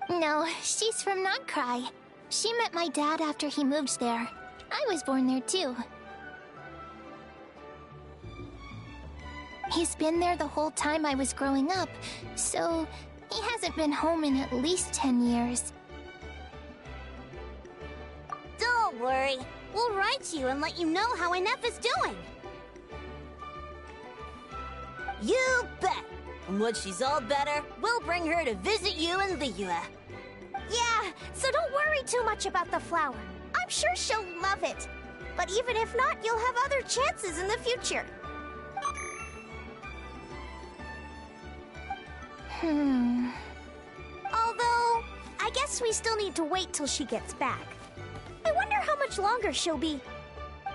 No, she's from Nodcry. She met my dad after he moved there. I was born there too. He's been there the whole time I was growing up, so he hasn't been home in at least 10 years. Don't worry. We'll write you and let you know how Inefa's doing. You bet. And once she's all better, we'll bring her to visit you in Liyue. Yeah, so don't worry too much about the flower. I'm sure she'll love it. But even if not, you'll have other chances in the future. Although, I guess we still need to wait till she gets back. I wonder how much longer she'll be.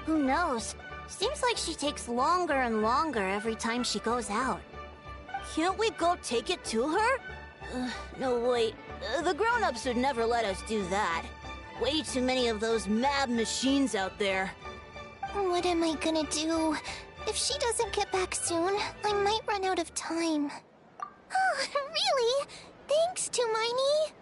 Who knows? Seems like she takes longer and longer every time she goes out. Can't we go take it to her? No, wait. The grown-ups would never let us do that. Way too many of those mad machines out there. What am I gonna do? If she doesn't get back soon, I might run out of time. Oh, really? Thanks, Tumaini.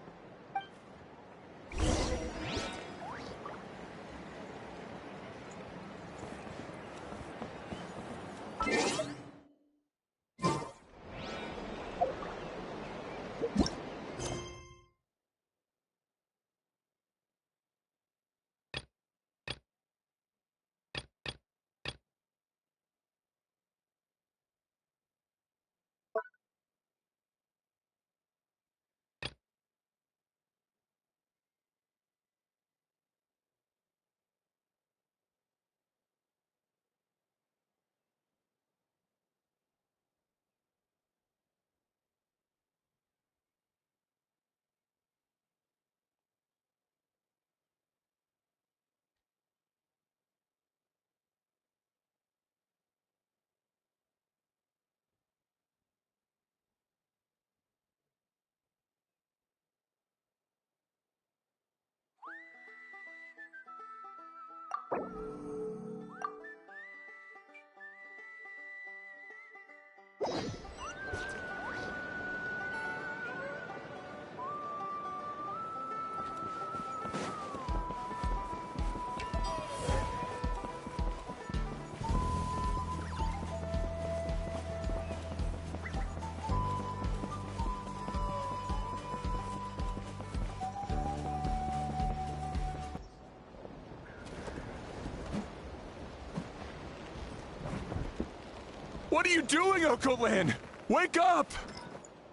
What are you doing, Okolan? Wake up!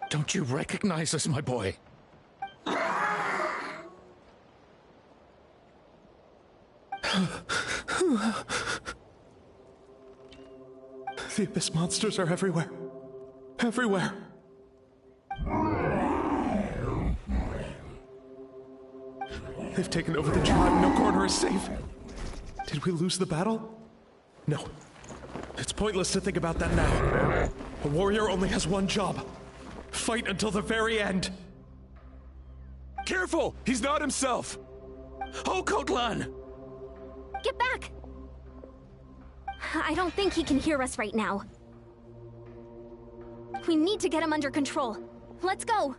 Don't you recognize us, my boy? The Abyss monsters are everywhere. Everywhere. They've taken over the tribe. No corner is safe. Did we lose the battle? No. It's pointless to think about that now. A warrior only has one job. Fight until the very end. Careful! He's not himself! Okotlan! Get back! I don't think he can hear us right now. We need to get him under control. Let's go!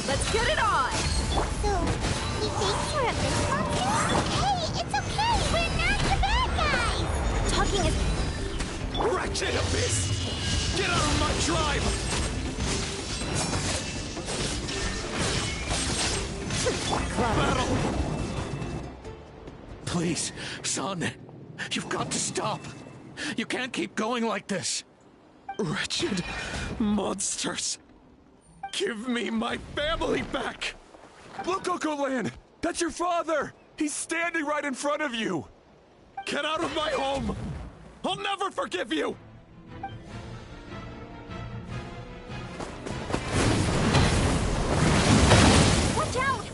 Let's get it on! So, he thinks we're a big monster? Hey, it's okay! We're not the bad guys! Talking is... Wretched abyss! Get out of my tribe! Battle! Please, son. You've got to stop. You can't keep going like this. Wretched monsters. Give me my family back! Look, Okolan! That's your father! He's standing right in front of you! Get out of my home! I'll never forgive you! Watch out!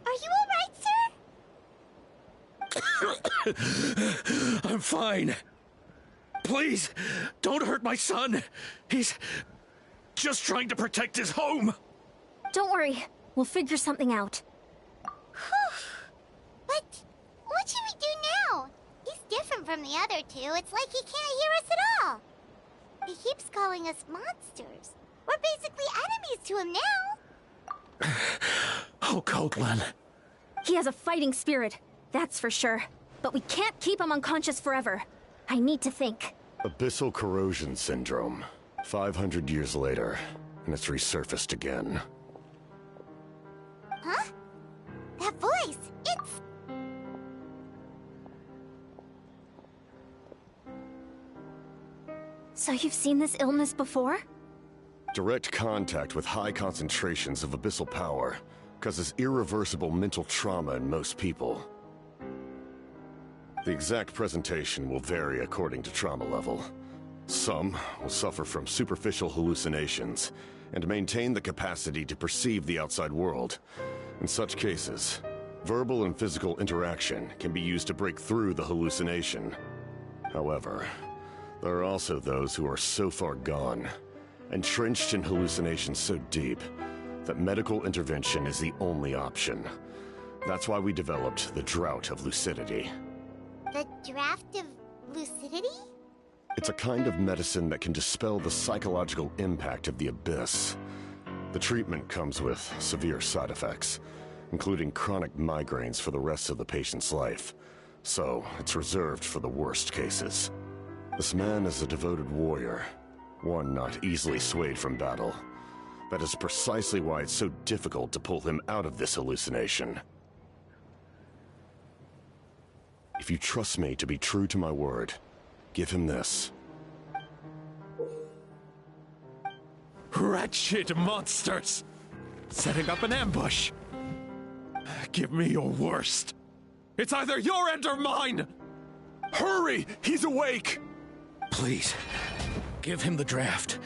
Are you alright, sir? I'm fine. Please, don't hurt my son. He's just trying to protect his home. Don't worry. We'll figure something out. But what should we do now? He's different from the other two. It's like he can't hear us at all. He keeps calling us monsters. We're basically enemies to him now. Oh, Coatlan. He has a fighting spirit, that's for sure. But we can't keep him unconscious forever. I need to think. Abyssal corrosion syndrome. 500 years later, and it's resurfaced again. Huh? That voice, it's... So you've seen this illness before? Direct contact with high concentrations of abyssal power causes irreversible mental trauma in most people. The exact presentation will vary according to trauma level. Some will suffer from superficial hallucinations and maintain the capacity to perceive the outside world. In such cases, verbal and physical interaction can be used to break through the hallucination. However, there are also those who are so far gone, entrenched in hallucinations so deep, that medical intervention is the only option. That's why we developed the Drought of Lucidity. The draft of lucidity? It's a kind of medicine that can dispel the psychological impact of the abyss. The treatment comes with severe side effects, including chronic migraines for the rest of the patient's life. So, it's reserved for the worst cases. This man is a devoted warrior, one not easily swayed from battle. That is precisely why it's so difficult to pull him out of this hallucination. If you trust me to be true to my word, give him this. Wretched monsters! Setting up an ambush! Give me your worst! It's either your end or mine! Hurry! He's awake! Please, give him the draft.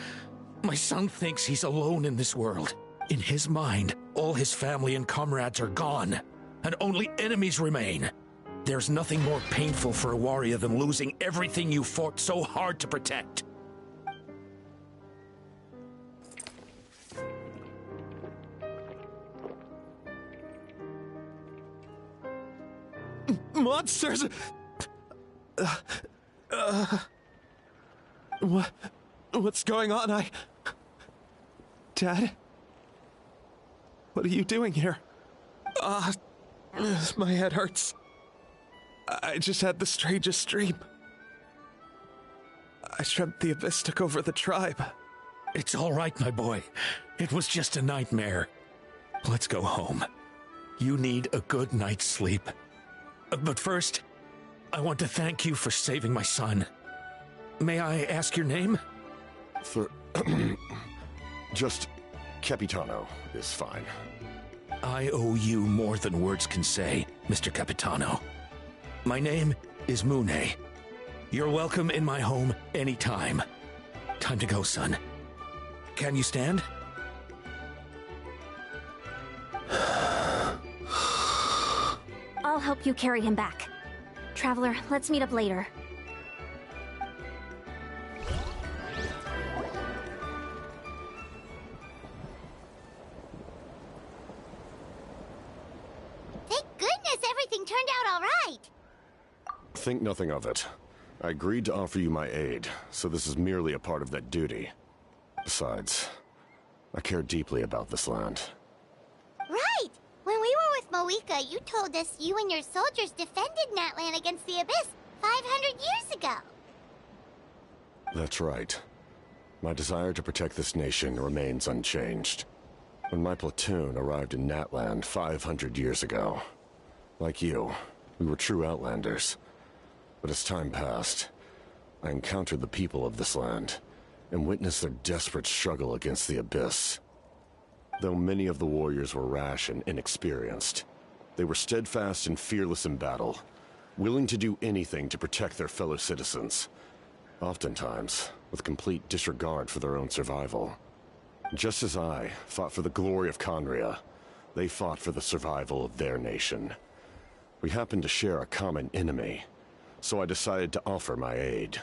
My son thinks he's alone in this world. In his mind, all his family and comrades are gone, and only enemies remain. There's nothing more painful for a warrior than losing everything you fought so hard to protect. Monsters! What's going on? Dad? What are you doing here? My head hurts. I just had the strangest dream. I dreamt the Abyss took over the tribe. It's all right, my boy. It was just a nightmare. Let's go home. You need a good night's sleep. But first, I want to thank you for saving my son. May I ask your name? Just Capitano is fine. I owe you more than words can say, Mr. Capitano. My name is Mune. You're welcome in my home anytime. Time to go, son. Can you stand? I'll help you carry him back. Traveler, let's meet up later. Thank goodness everything turned out all right. Think nothing of it. I agreed to offer you my aid, so this is merely a part of that duty. Besides, I care deeply about this land. Right! When we were with Moika, you told us you and your soldiers defended Natlan against the Abyss 500 years ago. That's right. My desire to protect this nation remains unchanged. When my platoon arrived in Natland 500 years ago, like you, we were true outlanders. But as time passed, I encountered the people of this land and witnessed their desperate struggle against the Abyss. Though many of the warriors were rash and inexperienced, they were steadfast and fearless in battle, willing to do anything to protect their fellow citizens, oftentimes with complete disregard for their own survival. Just as I fought for the glory of Conria, they fought for the survival of their nation. We happened to share a common enemy, so I decided to offer my aid.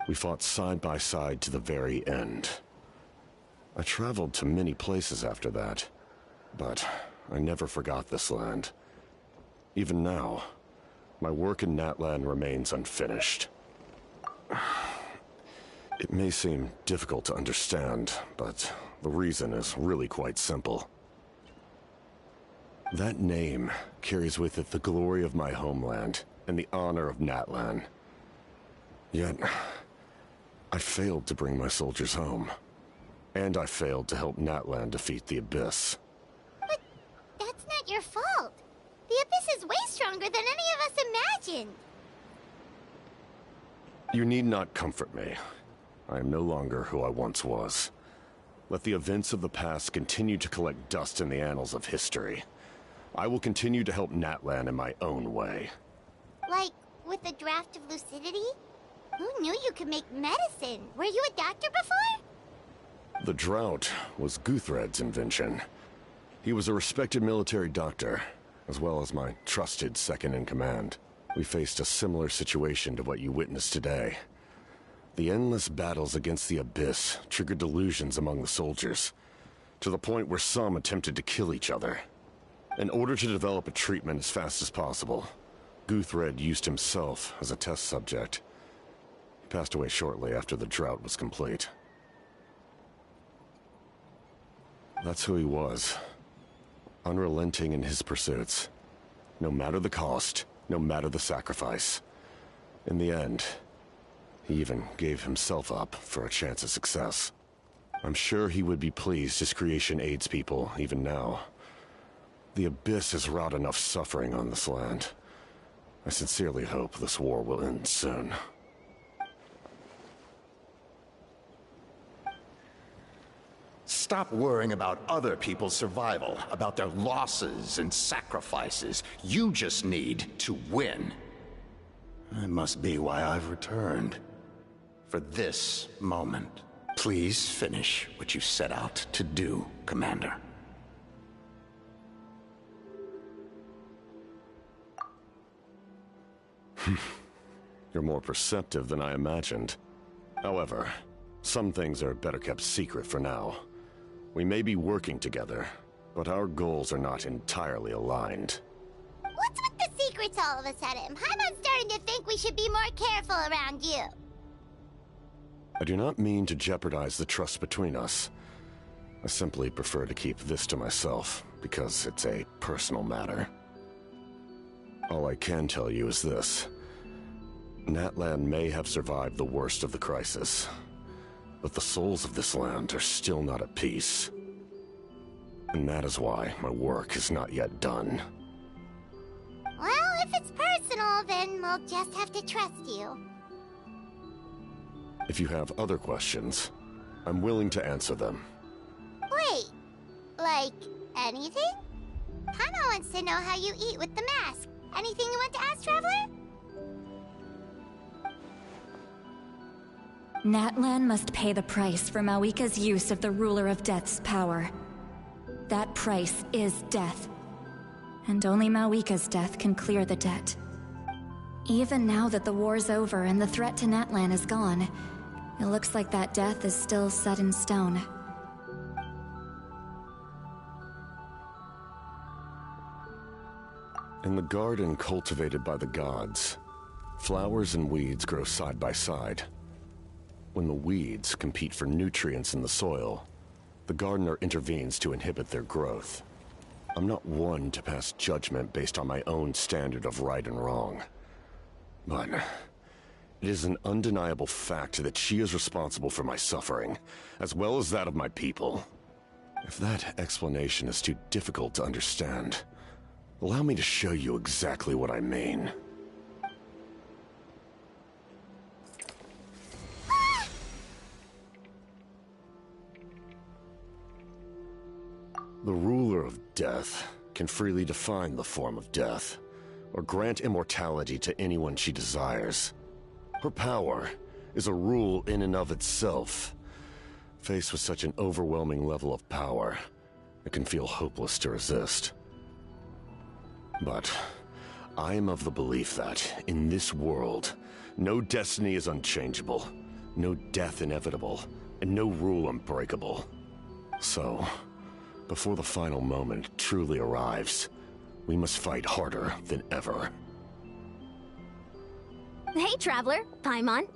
We fought side by side to the very end. I traveled to many places after that, but I never forgot this land. Even now, my work in Natlan remains unfinished. It may seem difficult to understand, but the reason is really quite simple. That name carries with it the glory of my homeland and the honor of Natlan. Yet, I failed to bring my soldiers home. And I failed to help Natlan defeat the Abyss. But that's not your fault. The Abyss is way stronger than any of us imagined. You need not comfort me. I am no longer who I once was. Let the events of the past continue to collect dust in the annals of history. I will continue to help Natlan in my own way. Like, with the draft of lucidity? Who knew you could make medicine? Were you a doctor before? The drought was Guthred's invention. He was a respected military doctor, as well as my trusted second-in-command. We faced a similar situation to what you witnessed today. The endless battles against the Abyss triggered delusions among the soldiers, to the point where some attempted to kill each other. In order to develop a treatment as fast as possible, Guthred used himself as a test subject. He passed away shortly after the drought was complete. That's who he was. Unrelenting in his pursuits. No matter the cost, no matter the sacrifice. In the end, he even gave himself up for a chance at success. I'm sure he would be pleased his creation aids people, even now. The Abyss has wrought enough suffering on this land. I sincerely hope this war will end soon. Stop worrying about other people's survival, about their losses and sacrifices. You just need to win. That must be why I've returned. For this moment. Please finish what you set out to do, Commander. You're more perceptive than I imagined. However, some things are better kept secret for now. We may be working together, but our goals are not entirely aligned. What's with the secrets all of a sudden? I'm starting to think we should be more careful around you. I do not mean to jeopardize the trust between us. I simply prefer to keep this to myself, because it's a personal matter. All I can tell you is this. Natlan may have survived the worst of the crisis, but the souls of this land are still not at peace. And that is why my work is not yet done. Well, if it's personal, then we'll just have to trust you. If you have other questions, I'm willing to answer them. Wait, like anything? Hana wants to know how you eat with the mask. Anything you want to ask, Traveler? Natlan must pay the price for Mawika's use of the Ruler of Death's power. That price is death. and only Mawika's death can clear the debt. Even now that the war's over and the threat to Natlan is gone, it looks like that death is still set in stone. In the garden cultivated by the gods, flowers and weeds grow side by side. When the weeds compete for nutrients in the soil, the gardener intervenes to inhibit their growth. I'm not one to pass judgment based on my own standard of right and wrong. But it is an undeniable fact that she is responsible for my suffering, as well as that of my people. If that explanation is too difficult to understand, allow me to show you exactly what I mean. The ruler of death can freely define the form of death, or grant immortality to anyone she desires. Her power is a rule in and of itself. Faced with such an overwhelming level of power, it can feel hopeless to resist. But I am of the belief that, in this world, no destiny is unchangeable, no death inevitable, and no rule unbreakable. So, before the final moment truly arrives, we must fight harder than ever. Hey, Traveler. Paimon.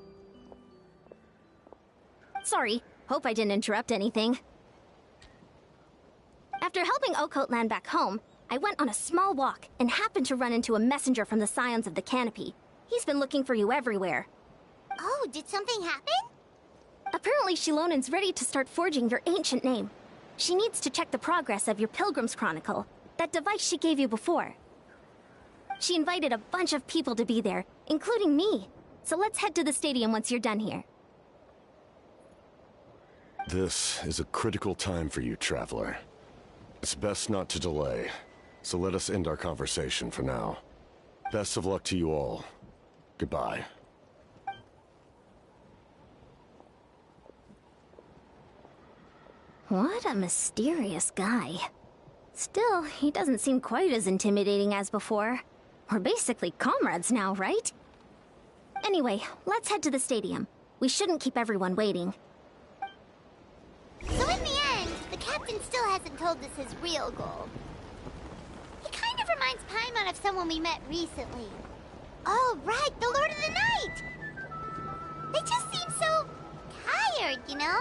Sorry, hope I didn't interrupt anything. After helping Okot land back home, I went on a small walk and happened to run into a messenger from the Scions of the Canopy. He's been looking for you everywhere. Oh, did something happen? Apparently Shilonen's ready to start forging your ancient name. She needs to check the progress of your Pilgrim's Chronicle, that device she gave you before. She invited a bunch of people to be there, including me. So let's head to the stadium once you're done here. This is a critical time for you, Traveler. It's best not to delay, so let us end our conversation for now. Best of luck to you all. Goodbye. What a mysterious guy. Still, he doesn't seem quite as intimidating as before. We're basically comrades now, right? Anyway, let's head to the stadium. We shouldn't keep everyone waiting. So in the end, the captain still hasn't told us his real goal. He kind of reminds Paimon of someone we met recently. Oh, right, the Lord of the Night! They just seem so tired, you know?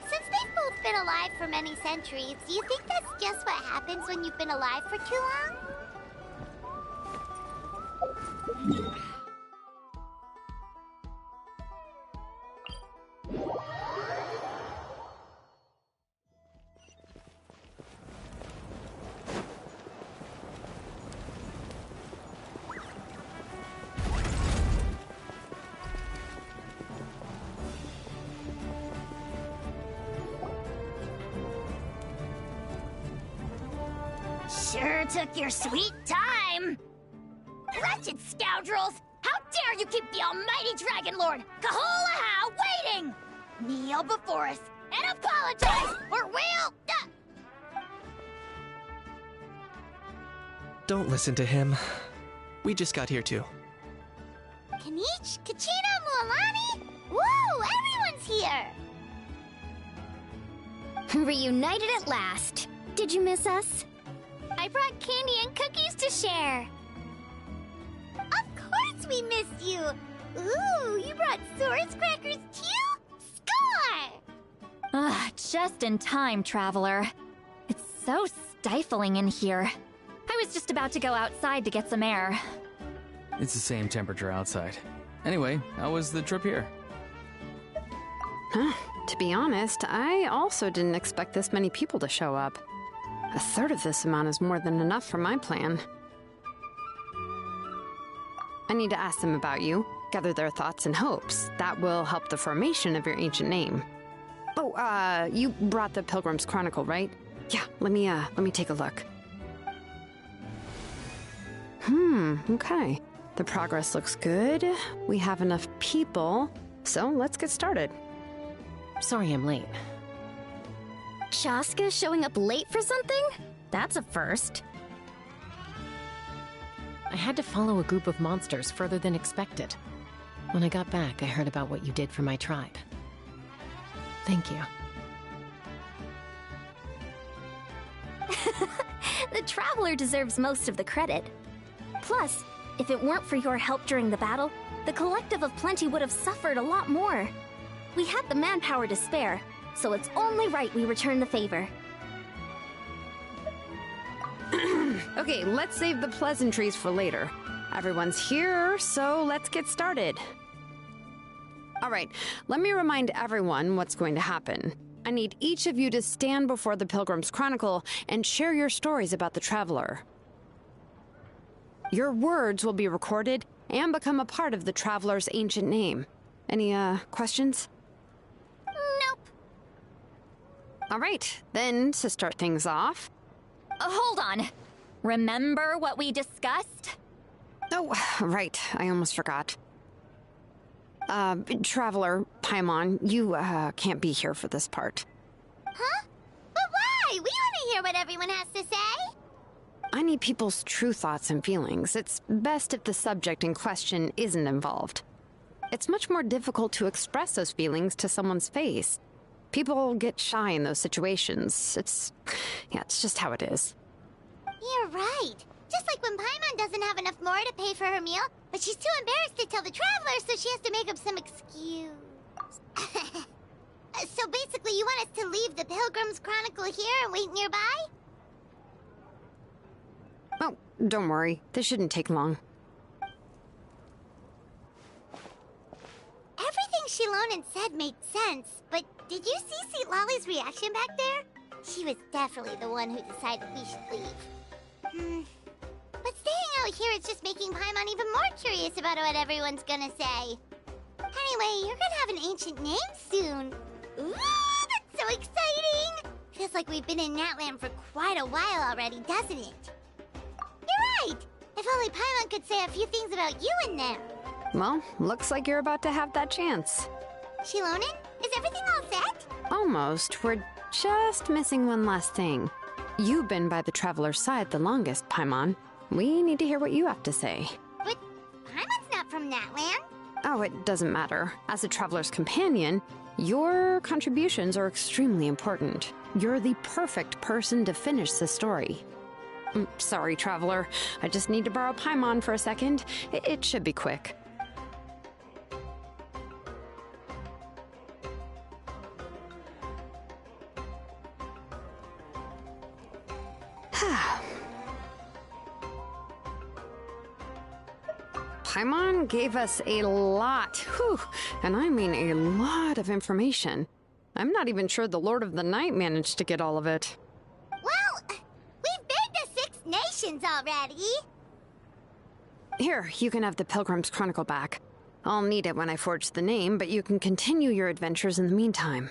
Since they've both been alive for many centuries, do you think that's just what happens when you've been alive for too long? Sure took your sweet time! Wretched scoundrels! How dare you keep the almighty Dragon Lord, Kahulaha, waiting! Kneel before us and apologize, or we'll... Don't listen to him. We just got here too. Kanich, Kachina, Mualani? Woo! Everyone's here! Reunited at last. Did you miss us? I brought candy and cookies to share. Of course we missed you. Ooh, you brought Source crackers too? Score! Ah, just in time, Traveler. It's so stifling in here. I was just about to go outside to get some air. It's the same temperature outside. Anyway, how was the trip here? To be honest, I also didn't expect this many people to show up. A third of this amount is more than enough for my plan. I need to ask them about you, gather their thoughts and hopes. That will help the formation of your ancient name. Oh, you brought the Pilgrim's Chronicle, right? Yeah, let me take a look. Okay. The progress looks good. We have enough people, so let's get started. Sorry I'm late. Chaska showing up late for something? That's a first. I had to follow a group of monsters further than expected. When I got back, I heard about what you did for my tribe. Thank you. The Traveler deserves most of the credit. Plus, if it weren't for your help during the battle, the Collective of Plenty would have suffered a lot more. We had the manpower to spare, so it's only right we return the favor. Okay, let's save the pleasantries for later. Everyone's here, so let's get started. Alright, let me remind everyone what's going to happen. I need each of you to stand before the Pilgrim's Chronicle and share your stories about the Traveler. Your words will be recorded and become a part of the Traveler's ancient name. Any, questions? Nope. Alright, then, to start things off... Hold on. Remember what we discussed? Oh, right. I almost forgot. Traveler, Paimon, you, can't be here for this part. Huh? But why? We want to hear what everyone has to say. I need people's true thoughts and feelings. It's best if the subject in question isn't involved. It's much more difficult to express those feelings to someone's face. People get shy in those situations. It's just how it is. You're right. Just like when Paimon doesn't have enough more to pay for her meal, but she's too embarrassed to tell the Traveler, so she has to make up some excuse. So basically, you want us to leave the Pilgrim's Chronicle here and wait nearby? Oh, don't worry. This shouldn't take long. Everything Shilonen said made sense, but did you see Sweet Lolly's reaction back there? She was definitely the one who decided we should leave. But staying out here is just making Paimon even more curious about what everyone's gonna say. Anyway, you're gonna have an ancient name soon. Ooh, that's so exciting! Feels like we've been in Natland for quite a while already, doesn't it? You're right! If only Paimon could say a few things about you in there. Well, looks like you're about to have that chance. Shilonen, is everything all set? Almost. We're just missing one last thing. You've been by the Traveler's side the longest, Paimon. We need to hear what you have to say. But Paimon's not from Natland. Oh, it doesn't matter. As a Traveler's companion, your contributions are extremely important. You're the perfect person to finish the story. Sorry, Traveler. I just need to borrow Paimon for a second. It should be quick. Paimon gave us a lot, whew, and I mean a lot of information. I'm not even sure the Lord of the Night managed to get all of it. Well, we've been to 6 nations already. Here, you can have the Pilgrim's Chronicle back. I'll need it when I forge the name, but you can continue your adventures in the meantime.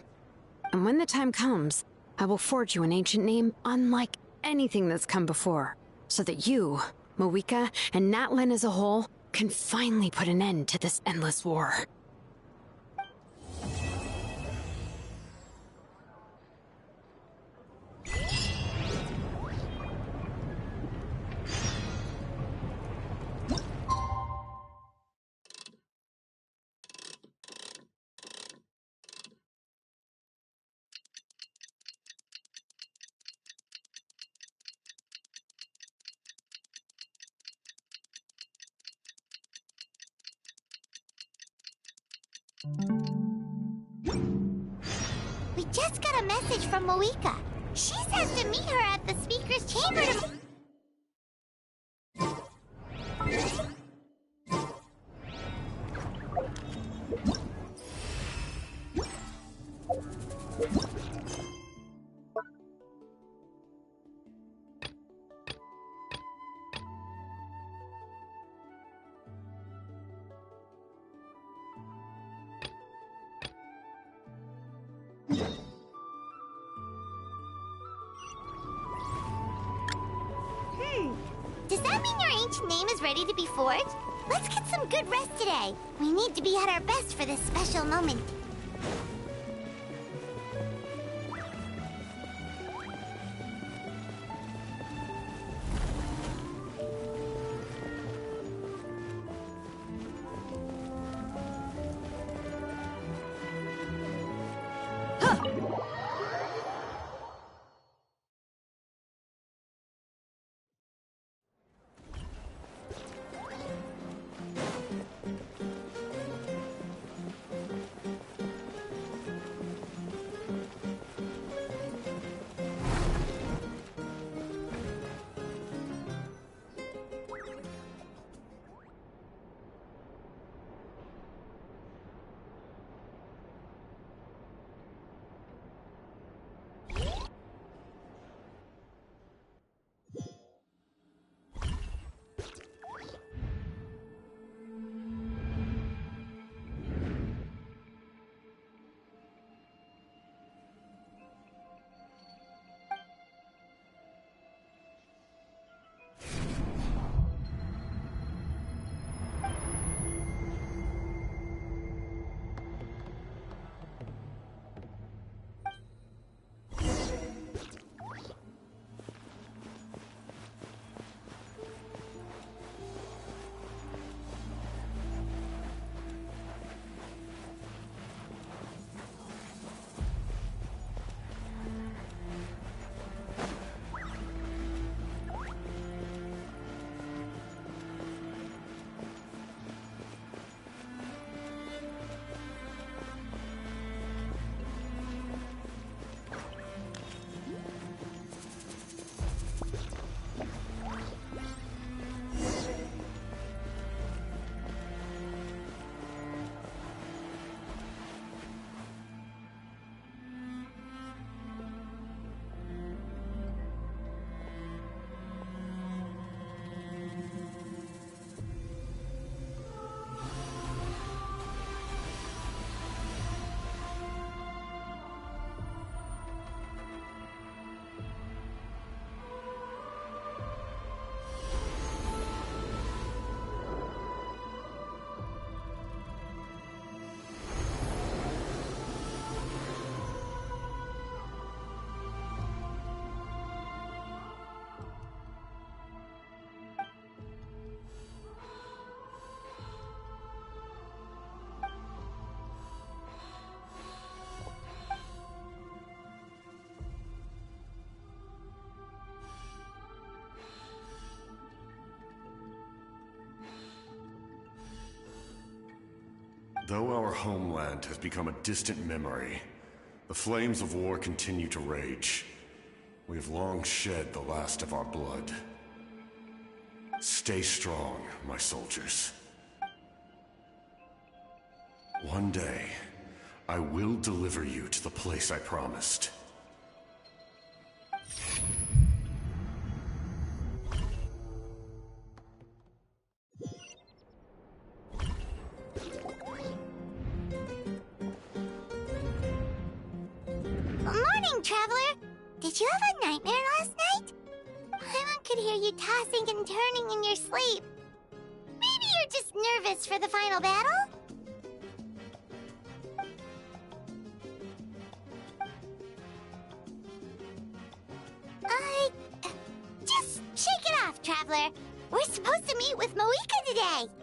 And when the time comes, I will forge you an ancient name unlike anything that's come before, so that you, Moeka, and Natlan as a whole can finally put an end to this endless war. We just got a message from Moeka. She says to meet her at the Speaker's Chamber to... Does that mean your ancient name is ready to be forged? Let's get some good rest today. We need to be at our best for this special moment. Though our homeland has become a distant memory, the flames of war continue to rage. We have long shed the last of our blood. Stay strong, my soldiers. One day, I will deliver you to the place I promised. Morning, Traveler! Did you have a nightmare last night? Paimon could hear you tossing and turning in your sleep. Maybe you're just nervous for the final battle? Just shake it off, Traveler. We're supposed to meet with Moika today.